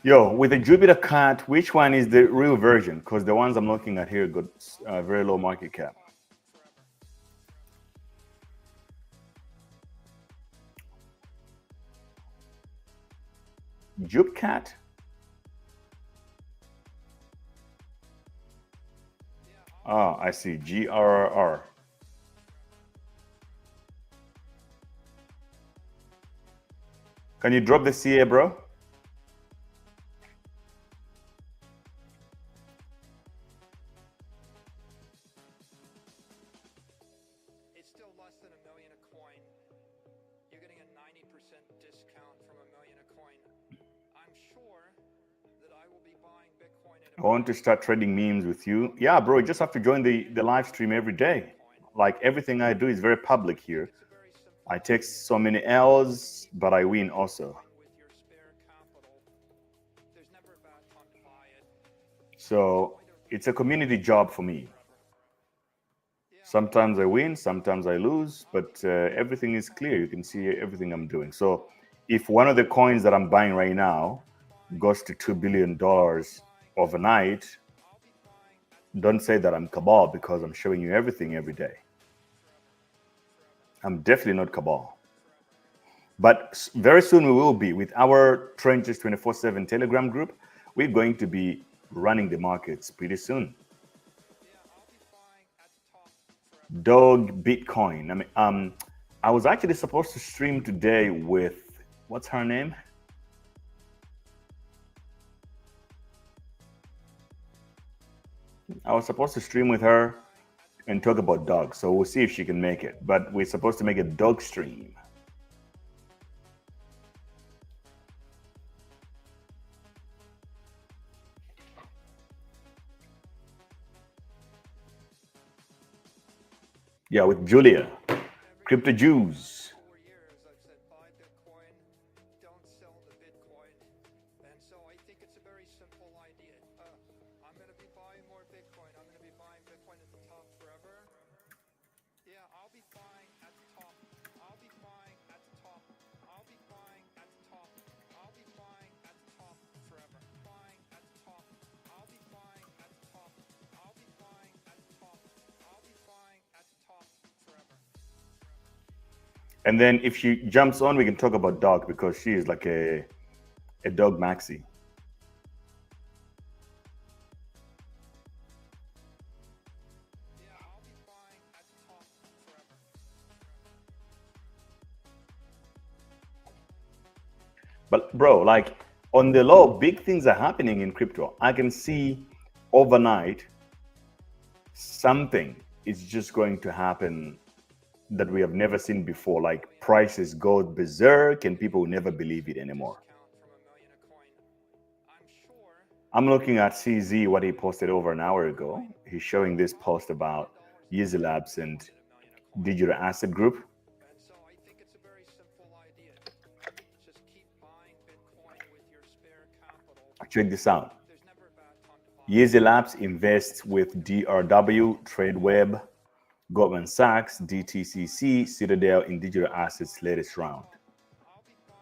Yo, with the Jupiter Cat, which one is the real version? Because the ones I'm looking at here got very low market cap. Jup Cat? Ah, I see. GRR. Can you drop the CA, bro? It's still less than $1 million a coin. You're getting a 90% discount from $1 million a coin. I'm sure that I will be buying Bitcoin at I want to start trading memes with you. Yeah, bro, you just have to join the live stream every day. like everything I do is very public here. I take so many L's, but I win also. So it's a community job for me. Sometimes I win, sometimes I lose, but everything is clear. You can see everything I'm doing. So if one of the coins that I'm buying right now goes to $2 billion overnight, don't say that I'm cabal, because I'm showing you everything every day. I'm definitely not cabal. But very soon we will be. With our Trenches 24/7 Telegram group, we're going to be running the markets pretty soon. Dog Bitcoin. I was actually supposed to stream today with, what's her name? I was supposed to stream with her and talk about dogs. So we'll see if she can make it. But we're supposed to make a dog stream. Yeah, with Julia, Crypto Jews. And then if she jumps on, we can talk about dog, because she is like a dog maxi. But bro, like on the low, big things are happening in crypto. I can see overnight something is just going to happen that we have never seen before. Like prices go berserk and people will never believe it anymore. I'm looking at CZ, what he posted over an hour ago. He's showing this post about Yeezy Labs and Digital Asset Group. Check this out. Yeezy Labs invests with DRW, TradeWeb, Goldman Sachs, DTCC, Citadel in digital assets latest round.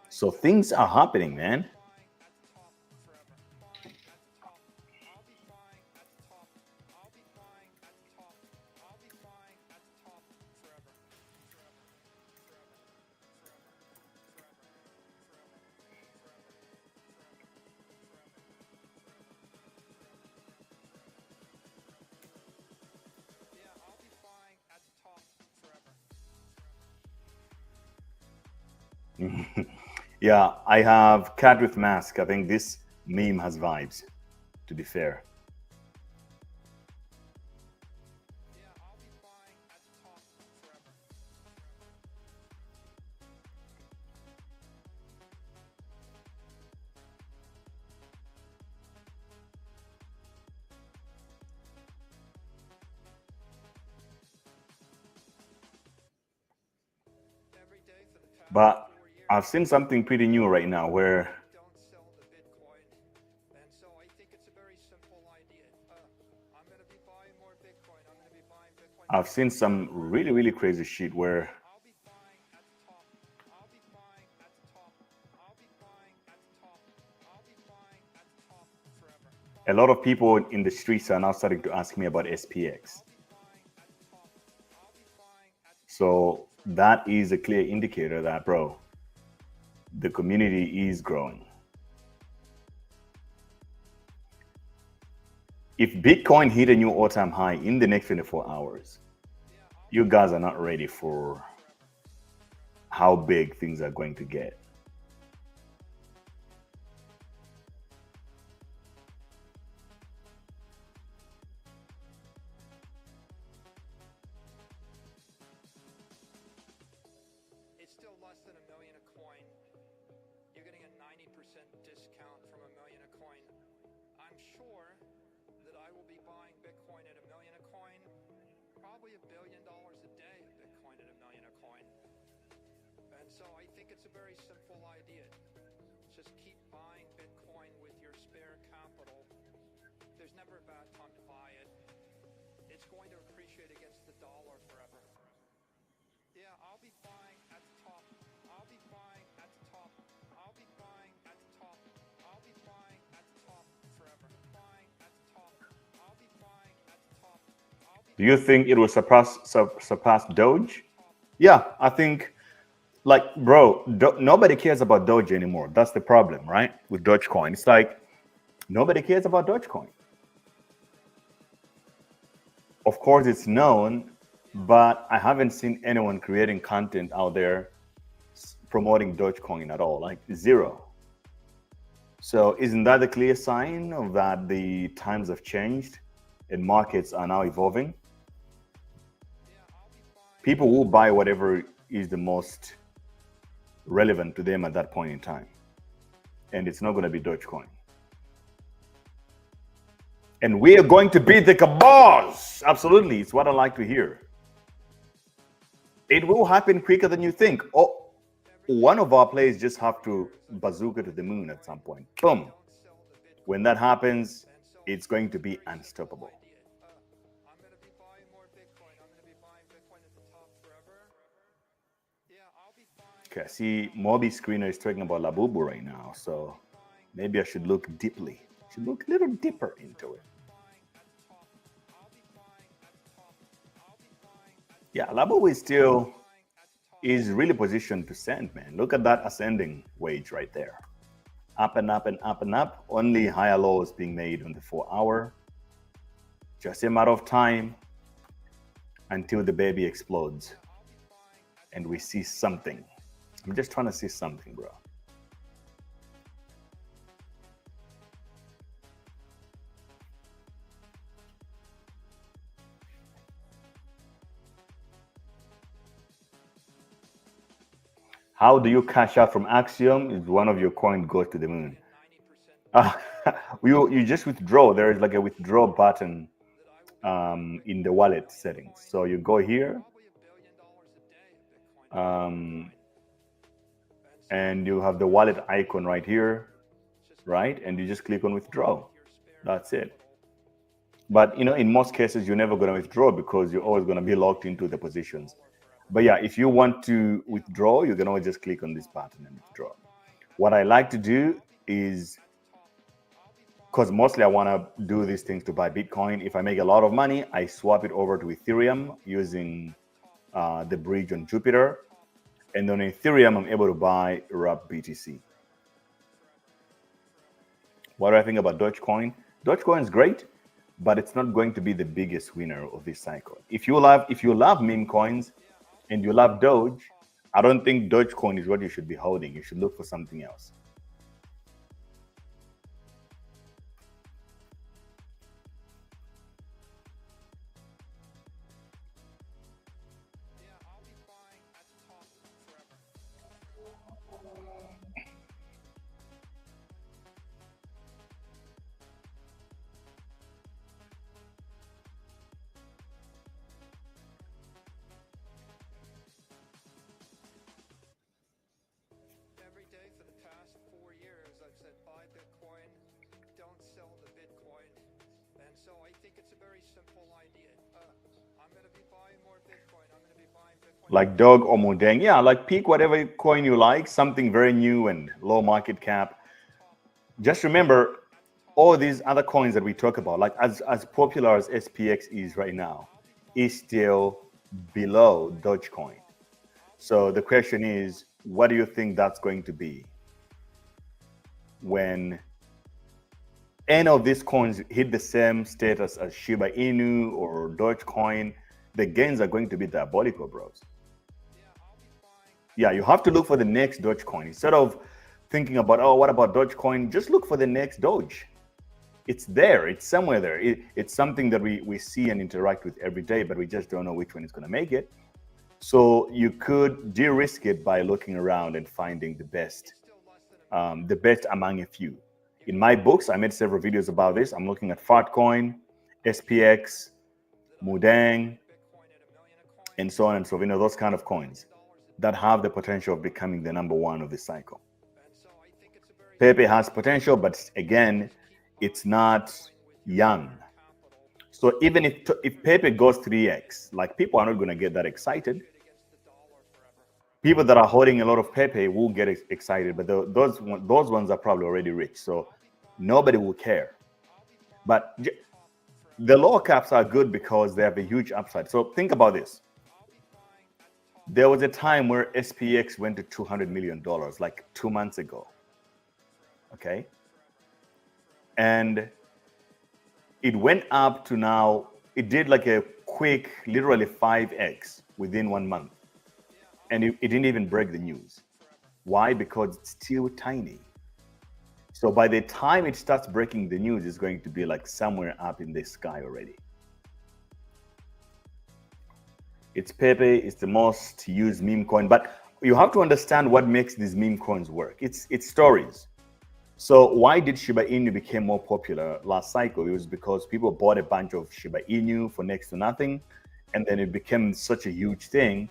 So things are happening, man. Yeah, I have Cat with Mask. I think this meme has vibes, to be fair. But I've seen something pretty new right now where I've seen some really, really crazy shit where a lot of people in the streets are now starting to ask me about SPX. So that is a clear indicator that, bro, the community is growing. If Bitcoin hit a new all-time high in the next 24 hours, you guys are not ready for how big things are going to get. It's still less than $1 million a coin. You're getting a 90% discount from $1 million a coin. I'm sure that I will be buying Bitcoin at $1 million a coin probably $1 billion a day of Bitcoin and $1 million a coin. And so I think it's a very simple idea. Just keep buying Bitcoin with your spare capital. There's never a bad time to buy it. It's going to appreciate against the dollar forever. Yeah, I'll be buying at the top. I'll be buying at the top. I'll be buying at the top. I'll be buying at the top forever. Buying at the top. I'll be buying at the top. Do you think it will surpass Doge? Yeah, I think, like, bro, nobody cares about Doge anymore. That's the problem, right? With Dogecoin, it's like nobody cares about Dogecoin. Of course, it's known, but I haven't seen anyone creating content out there promoting Dogecoin at all, like zero. So isn't that a clear sign of that the times have changed and markets are now evolving? People will buy whatever is the most relevant to them at that point in time. And it's not going to be Dogecoin. And we are going to beat the cabals. Absolutely. It's what I like to hear. It will happen quicker than you think. Oh, one of our players just have to bazooka to the moon at some point. Boom. When that happens, it's going to be unstoppable. I'm going to be buying more Bitcoin. I'm going to be buying Bitcoin at the top forever. Yeah, I'll be buying. Okay, see, Moby Screener is talking about Labubu right now, so maybe I should look deeply. Should look a little deeper into it. Yeah, Labubu is really positioned to send, man. Look at that ascending wage right there. Up and up and up and up. Only higher lows being made on the 4 hour. Just a matter of time until the baby explodes and we see something. I'm just trying to see something, bro. How do you cash out from Axiom if one of your coins goes to the moon? You just withdraw. There is like a withdraw button in the wallet settings. So you go here and you have the wallet icon right here, right? And you just click on withdraw. That's it. But, you know, in most cases, you're never going to withdraw because you're always going to be locked into the positions. But yeah, if you want to withdraw, you can always just click on this button and withdraw. What I like to do is, because mostly I want to do these things to buy Bitcoin. If I make a lot of money, I swap it over to Ethereum using the bridge on Jupiter. And on Ethereum, I'm able to buy RUP BTC. What do I think about Dogecoin? Dogecoin is great, but it's not going to be the biggest winner of this cycle. If you love Memecoins and you love Doge, I don't think Dogecoin is what you should be holding. You should look for something else. Every day for the past 4 years, I've said buy Bitcoin, don't sell the Bitcoin. And so I think it's a very simple idea. I'm going to be buying more Bitcoin. I'm going to be buying Bitcoin. Like Dog or Mudeng. Yeah, like pick whatever coin you like, something very new and low market cap. Just remember, all these other coins that we talk about, like as popular as SPX is right now, is still below Dogecoin. So the question is, what do you think that's going to be when any of these coins hit the same status as Shiba Inu or Dogecoin? The gains are going to be diabolical, bros. Yeah, you have to look for the next Dogecoin. Instead of thinking about, oh, what about Dogecoin? Just look for the next Doge. It's there. It's somewhere there. It's something that we see and interact with every day, but we just don't know which one is going to make it. So you could de-risk it by looking around and finding the best among a few. In my books, I made several videos about this. I'm looking at Fartcoin, SPX, Mudeng, and so on and so forth. Those kind of coins that have the potential of becoming the number one of this cycle. Pepe has potential, but again, it's not young. So even if Pepe goes 3x, like, people are not going to get that excited. People that are holding a lot of Pepe will get excited, but those ones are probably already rich, so nobody will care. But the lower caps are good because they have a huge upside. So think about this. There was a time where SPX went to $200 million, like 2 months ago. Okay. And it went up to now, it did like a quick, literally 5x within 1 month. And it didn't even break the news. Why? Because it's still tiny. So by the time it starts breaking the news, it's going to be like somewhere up in the sky already. It's Pepe, it's the most used meme coin, but you have to understand what makes these meme coins work. It's stories. So why did Shiba Inu become more popular last cycle? It was because people bought a bunch of Shiba Inu for next to nothing, and then it became such a huge thing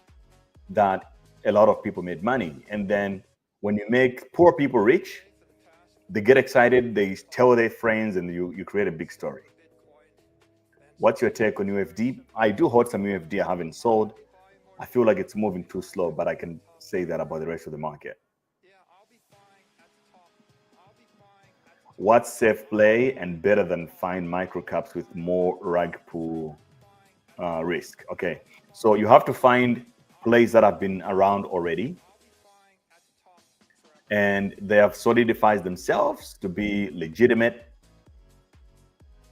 that a lot of people made money. And then when you make poor people rich, they get excited, they tell their friends, and you create a big story. What's your take on UFD? I do hold some UFD I haven't sold. I feel like it's moving too slow, but I can say that about the rest of the market. What's safe play and better than fine microcaps with more rug pull risk? Okay, so you have to find plays that have been around already, and they have solidified themselves to be legitimate.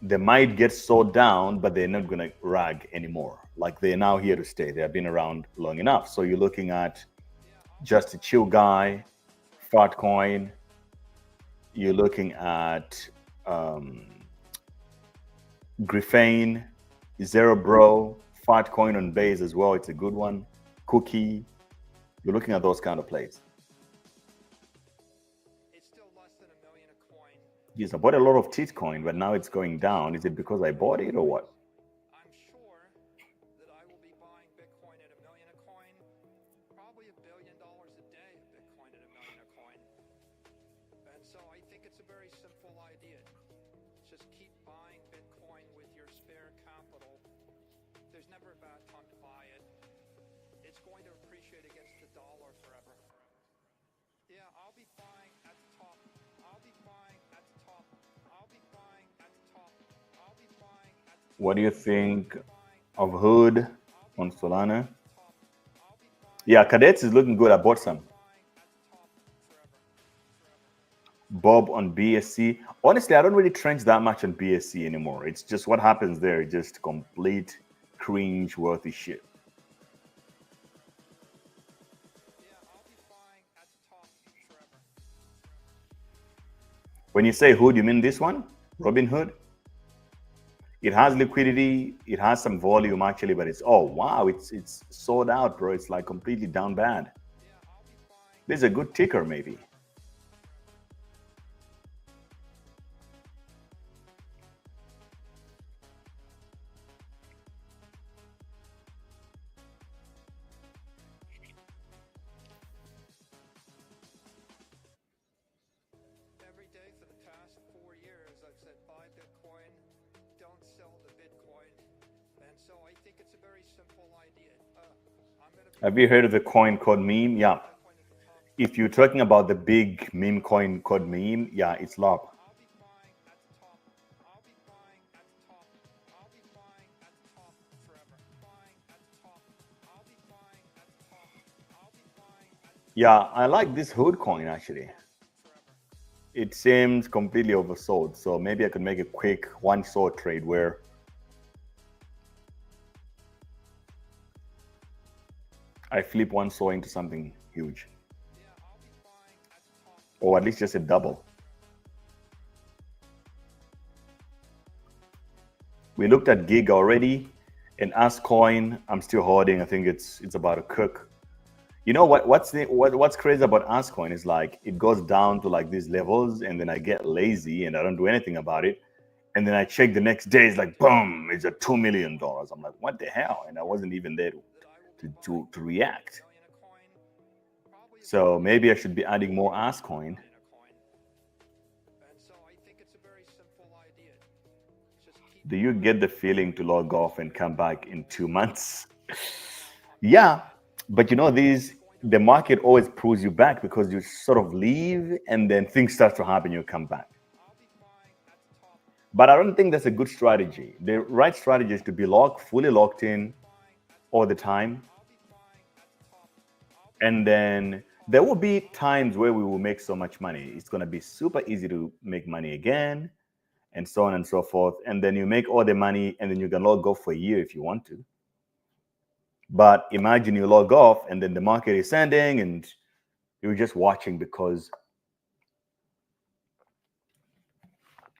They might get sold down, but they're not going to rag anymore. Like, they're now here to stay. They have been around long enough. So you're looking at Just a Chill Guy, Fat Coin. You're looking at Griffane, Zero Bro, Fat Coin on base as well. It's a good one. Cookie. You're looking at those kind of plays. Yes, I bought a lot of Titcoin, but now it's going down. Is it because I bought it or what? I'm sure that I will be buying Bitcoin at $1 million a coin, probably $1 billion a day of Bitcoin at $1 million a coin. And so I think it's a very simple idea. Just keep buying Bitcoin with your spare capital. There's never a bad time to buy it. It's going to appreciate against the dollar forever. Yeah, I'll be buying at the top. I'll be buying at the top. I'll be buying at the top. I'll be buying at the top. What do you think of Hood on Solana? Yeah, Cadets is looking good. I bought some. Bob on BSC. Honestly, I don't really trench that much on BSC anymore. It's just what happens there. Just complete cringe-worthy shit. When you say Hood, you mean this one? Robin Hood? It has liquidity. It has some volume actually, but it's, oh wow, it's sold out, bro. It's like completely down bad. This is a good ticker, maybe. Every day for the past 4 years, I've said buy Bitcoin, don't sell the Bitcoin. And so I think it's a very simple idea. Have you heard of the coin called Meme? Yeah. If you're talking about the big meme coin called Meme, yeah, it's LOP. Yeah, I like this Hood coin actually. It seems completely oversold, so maybe I could make a quick one short trade where I flip one saw into something huge, or at least just a double. We looked at Gig already, and Ascoin I'm still holding. I think it's about to cook. You know what's crazy about Ascoin is like it goes down to like these levels, and then I get lazy and I don't do anything about it, and then I check the next day, it's like boom, it's at $2 million. I'm like, what the hell? And I wasn't even there to react. So maybe I should be adding more ass coin. Do you get the feeling to log off and come back in 2 months? Yeah, but you know, the market always pulls you back because you sort of leave and then things start to happen, you come back. But I don't think that's a good strategy. The right strategy is to be fully locked in all the time. And then there will be times where we will make so much money. It's going to be super easy to make money again, and so on and so forth. And then you make all the money, and then you can log off for a year if you want to. But imagine you log off, and then the market is sending, and you're just watching because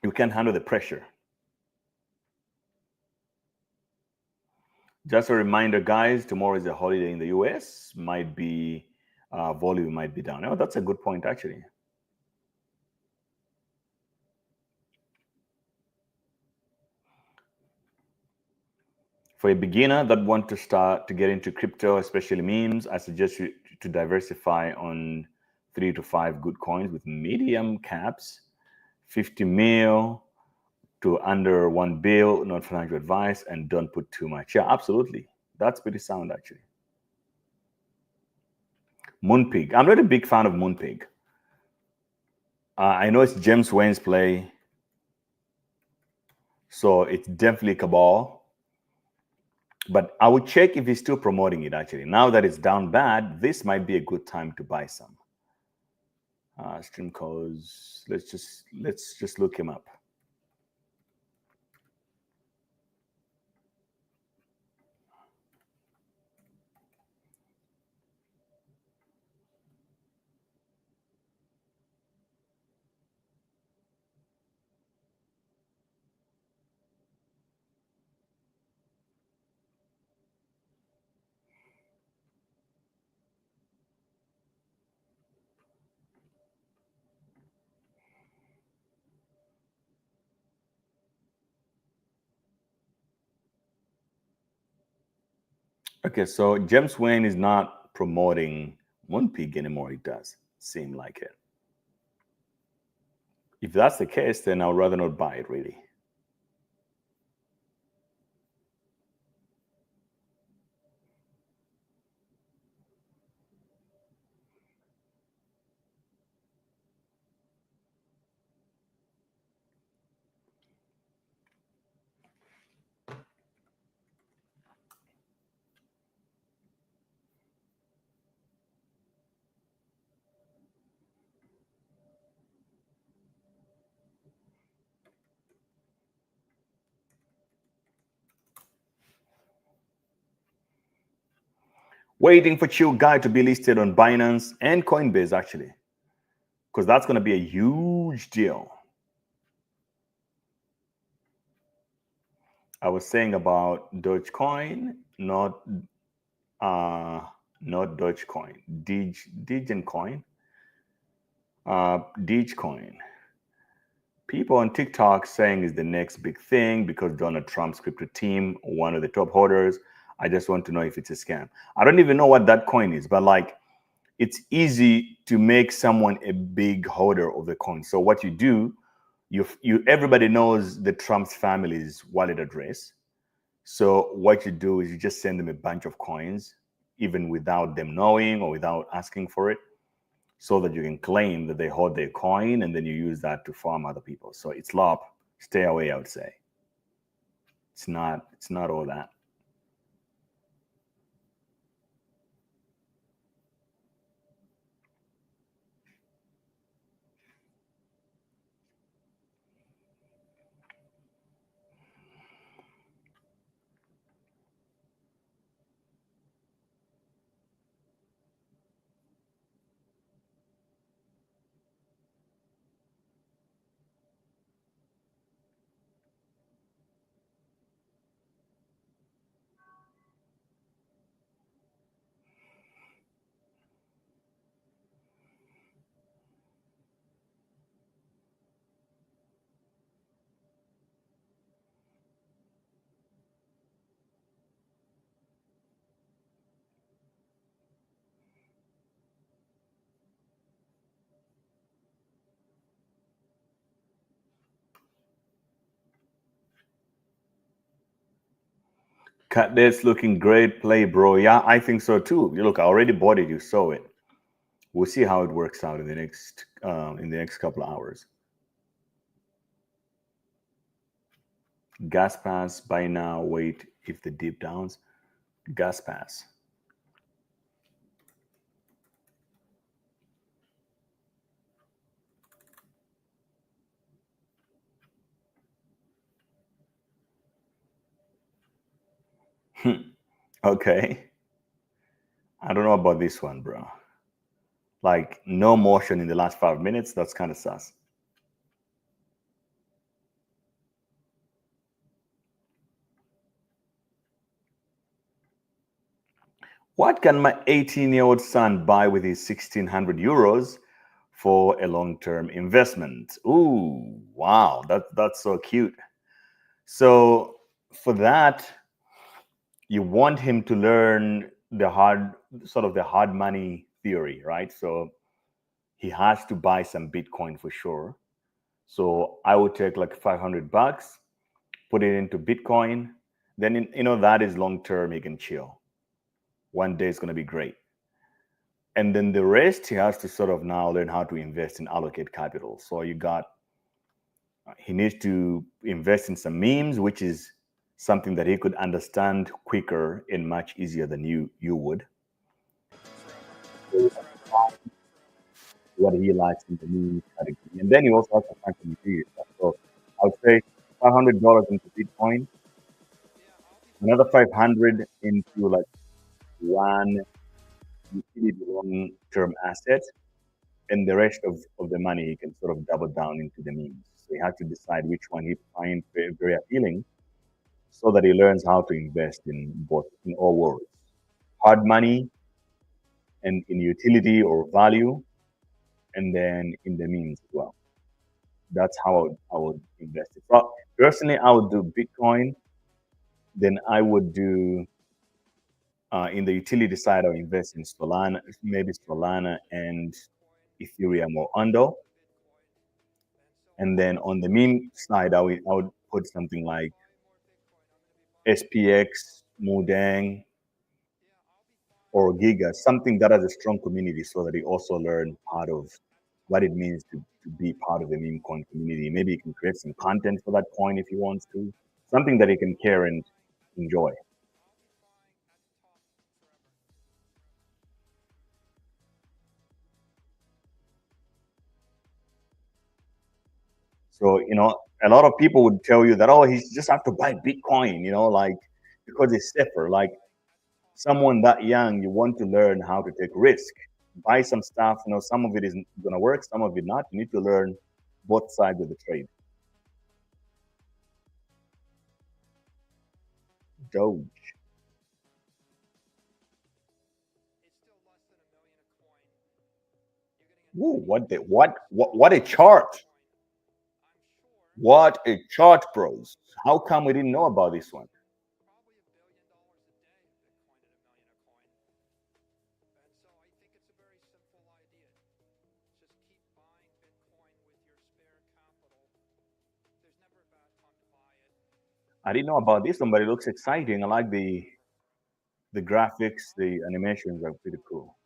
you can't handle the pressure. Just a reminder, guys, tomorrow is a holiday in the US. Might be volume might be down. Oh, that's a good point, actually. For a beginner that want to start to get into crypto, especially memes, I suggest you to diversify on 3 to 5 good coins with medium caps, 50 mil to under 1 bill, not financial advice, and don't put too much. Yeah, absolutely. That's pretty sound, actually. Moonpig. I'm not a big fan of Moonpig. I know it's James Wayne's play, so it's definitely Cabal. But I would check if he's still promoting it, actually. Now that it's down bad, this might be a good time to buy some. Stream codes. Let's just look him up. Okay, so James Wayne is not promoting Moonpig anymore. It does seem like it. If that's the case, then I'd rather not buy it, really. Waiting for Chill Guy to be listed on Binance and Coinbase, actually, because that's going to be a huge deal. I was saying about Dogecoin, not Dogecoin, Dogecoin, Dogecoin. People on TikTok saying is the next big thing because Donald Trump's crypto team, one of the top holders. I just want to know if it's a scam. I don't even know what that coin is, but like, it's easy to make someone a big holder of the coin. So what you do, everybody knows the Trump's family's wallet address. So what you do is you just send them a bunch of coins, even without them knowing or without asking for it, so that you can claim that they hold their coin, and then you use that to farm other people. So it's LOP. Stay away, I would say. It's not all that. Cut this looking great play, bro. Yeah, I think so too. Look, I already bought it. You saw it. We'll see how it works out in the next couple of hours. Gas pass, buy now, wait if the dip downs. Gas pass. Okay. I don't know about this one, bro. Like, no motion in the last 5 minutes. That's kind of sus. What can my 18-year-old son buy with his 1,600 euros for a long-term investment? Ooh, wow, that's so cute. So for that, you want him to learn the hard money theory, right? So he has to buy some Bitcoin for sure. So I would take like $500, put it into Bitcoin. Then, that is long-term. He can chill. One day it's going to be great. And then the rest, he has to sort of now learn how to invest and allocate capital. So he needs to invest in some memes, which is something that he could understand quicker and much easier than you would. What he likes in the meme category. And then he also has to find some material stuff. So I would say $500 into Bitcoin, another 500 into like one utility long-term asset, and the rest of the money he can sort of double down into the memes. So he has to decide which one he finds very, very appealing, so that he learns how to invest in all worlds, hard money, and in utility or value, and then in the memes as well. That's how I would invest it. But personally, I would do Bitcoin. Then I would do in the utility side, I would invest in Solana, maybe Solana and Ethereum or Ondo. And then on the meme side, I would put something like SPX, Mudang, or Giga, something that has a strong community, so that he also learn part of what it means to be part of the meme coin community. Maybe he can create some content for that coin if he wants to, something that he can care and enjoy. So, a lot of people would tell you that, oh, he just have to buy Bitcoin, like, because it's safer. Like, someone that young, you want to learn how to take risk. Buy some stuff, some of it is going to work, some of it not. You need to learn both sides of the trade. Doge. Ooh, what a chart. What a chart, bros. How come we didn't know about this one? I didn't know about this one, but it looks exciting. I like the graphics, the animations are pretty cool.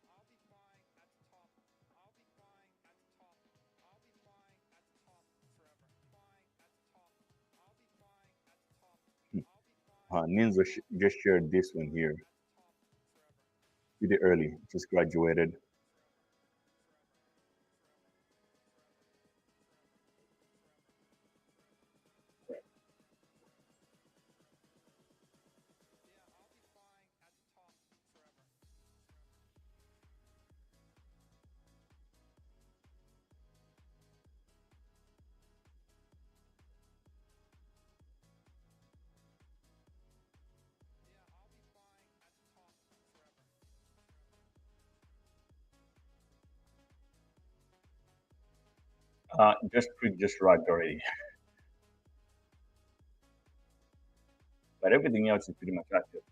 Ninja just shared this one here. Pretty early, just graduated. Just right already. But everything else is pretty much active.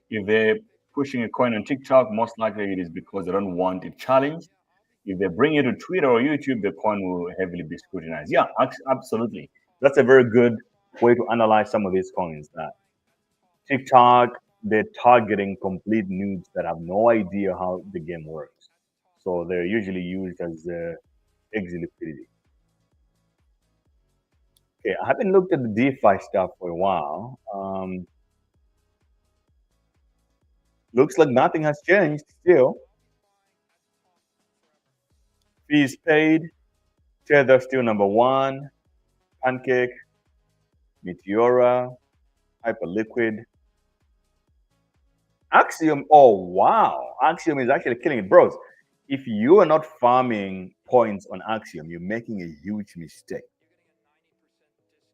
If pushing a coin on TikTok, most likely it is because they don't want it challenged. If they bring it to Twitter or YouTube, the coin will heavily be scrutinized. Yeah, absolutely. That's a very good way to analyze some of these coins. That TikTok, they're targeting complete noobs that have no idea how the game works. So they're usually used as exit liquidity. Okay, I haven't looked at the DeFi stuff for a while. Looks like nothing has changed still. Fees paid. Tether still number one. Pancake, Meteora, Hyperliquid. Axiom, oh wow. Axiom is actually killing it. Bros, if you are not farming points on Axiom, you're making a huge mistake.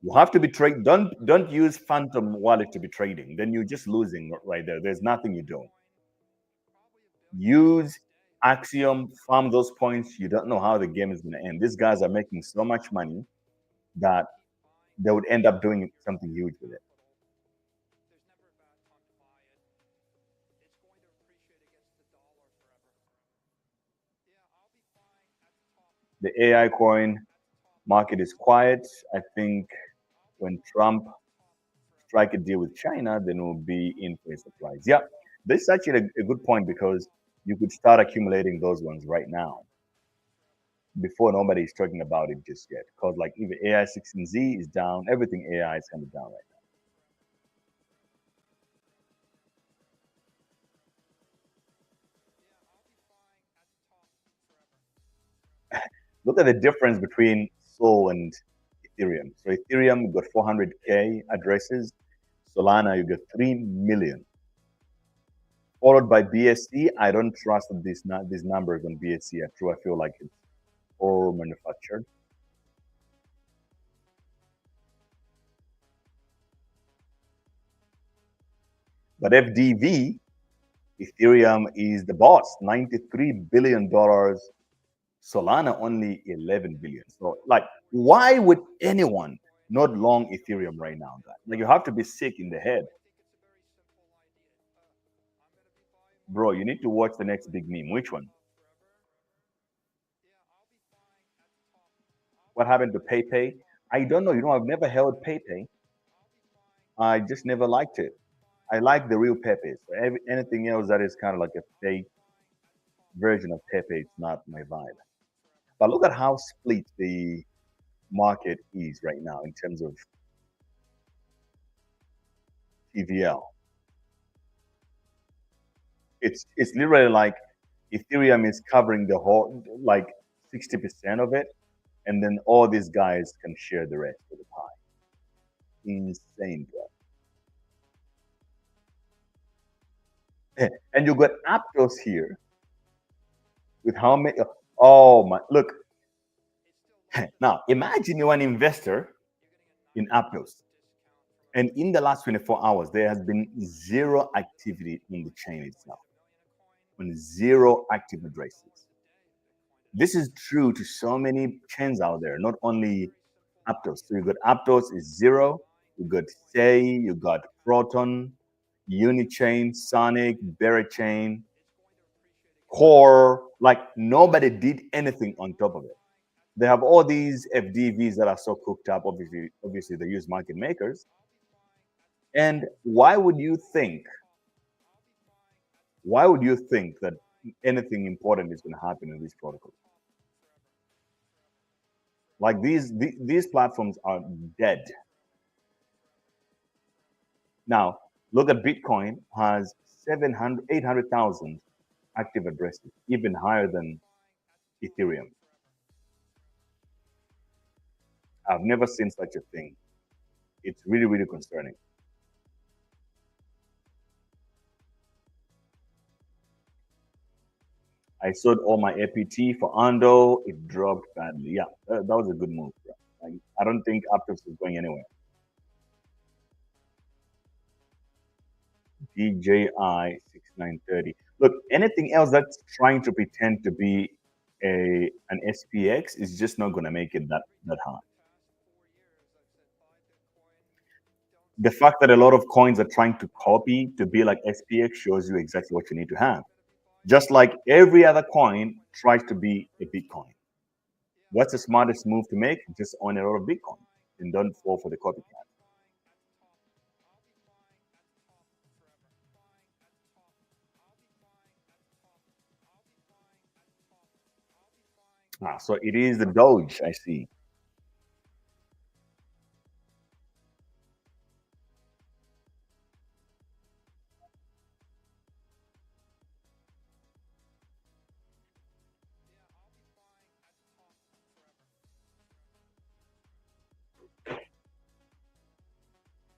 You have to be trade. Don't use Phantom Wallet to be trading. Then you're just losing right there. There's nothing you do. Use Axiom, farm those points. You don't know how the game is going to end. These guys are making so much money that they would end up doing something huge with it. The AI coin market is quiet. I think when Trump strike a deal with China, then we'll be in for a surprise. Yeah, this is actually a good point because you could start accumulating those ones right now before nobody is talking about it just yet. Because like even AI 16Z is down, everything AI is kind of down right now. Look at the difference between Sol and Ethereum. So Ethereum, you got 400K addresses. Solana, you got 3 million. Followed by BSC. I don't trust that these numbers on BSC are true. I feel like it's all manufactured. But FDV, Ethereum is the boss, $93 billion. Solana only 11 billion. So like, why would anyone not long Ethereum right now, guys? Like, you have to be sick in the head. Bro, you need to watch the next big meme. Which one? What happened to PayPay? I don't know. You know, I've never held PayPay. I just never liked it. I like the real Pepe. So anything else that is kind of like a fake version of Pepe, it's not my vibe. But look at how split the market is right now in terms of TVL. It's literally like Ethereum is covering the whole, like 60% of it, and then all these guys can share the rest of the pie. Insane, bro. And you got Aptos here with how many? Oh my! Look, now imagine you're an investor in Aptos, and in the last 24 hours there has been zero activity in the chain itself, on zero active addresses. This is true to so many chains out there, not only Aptos. So you got Aptos is zero. You got Say, you got Proton, Unichain, Sonic, Berachain, Core. Like nobody did anything on top of it. They have all these FDVs that are so cooked up. Obviously they use market makers. And why would you think that anything important is going to happen in these protocols? Like these platforms are dead. Now, look at Bitcoin has 800,000 active addresses, even higher than Ethereum. I've never seen such a thing. It's really, really concerning. I sold all my APT for Ando. It dropped badly. Yeah, that was a good move. I don't think Aptos is going anywhere. DJI 6930. Look, anything else that's trying to pretend to be an SPX is just not going to make it that high. the fact that a lot of coins are trying to copy to be like SPX shows you exactly what you need to have. Just like every other coin tries to be a Bitcoin. What's the smartest move to make? Just own a lot of Bitcoin and don't fall for the copycat. So it is the Doge, I see.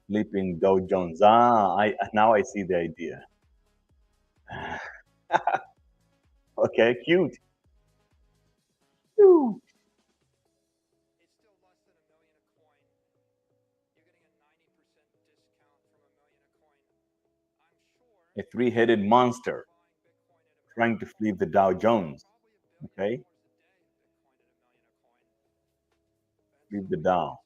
Flipping Dow Jones. Now I see the idea. Okay, cute. Woo. A three-headed monster trying to flip the Dow Jones. Okay, flip the Dow.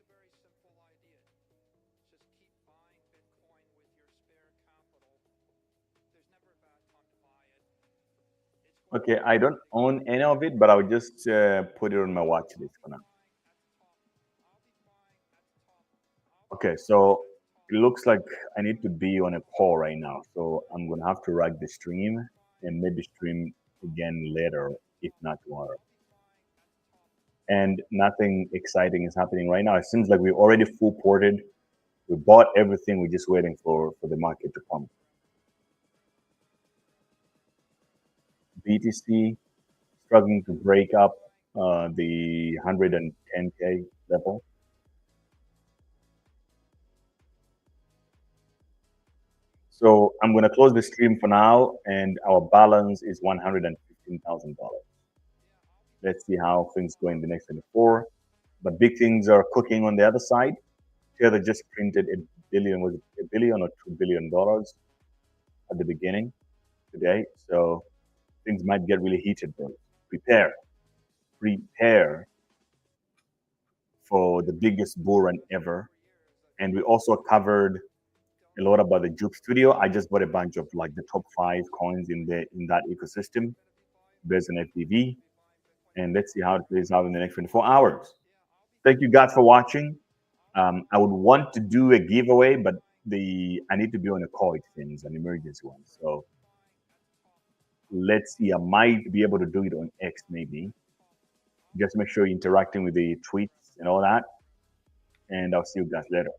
Okay, I don't own any of it, but I'll just put it on my watch list for now. Okay, so it looks like I need to be on a call right now, so I'm gonna have to rag the stream and maybe stream again later, if not tomorrow. And nothing exciting is happening right now. It seems like we're already full ported. We bought everything. We're just waiting for the market to pump. BTC struggling to break up the 110K level. So I'm going to close the stream for now, and our balance is $115,000. Let's see how things go in the next 24. But big things are cooking on the other side. Tether just printed $1 billion, was it $1 billion or $2 billion at the beginning today? So things might get really heated, bro. Prepare for the biggest bull run ever. And we also covered a lot about the Jup Studio. I just bought a bunch of like the top 5 coins in that ecosystem based on FPV. And let's see how it plays out in the next 24 hours. Thank you guys for watching. I would want to do a giveaway, but I need to be on a call, it seems, an emergency one. So let's see. I might be able to do it on X maybe. Just make sure you're interacting with the tweets and all that. And I'll see you guys later.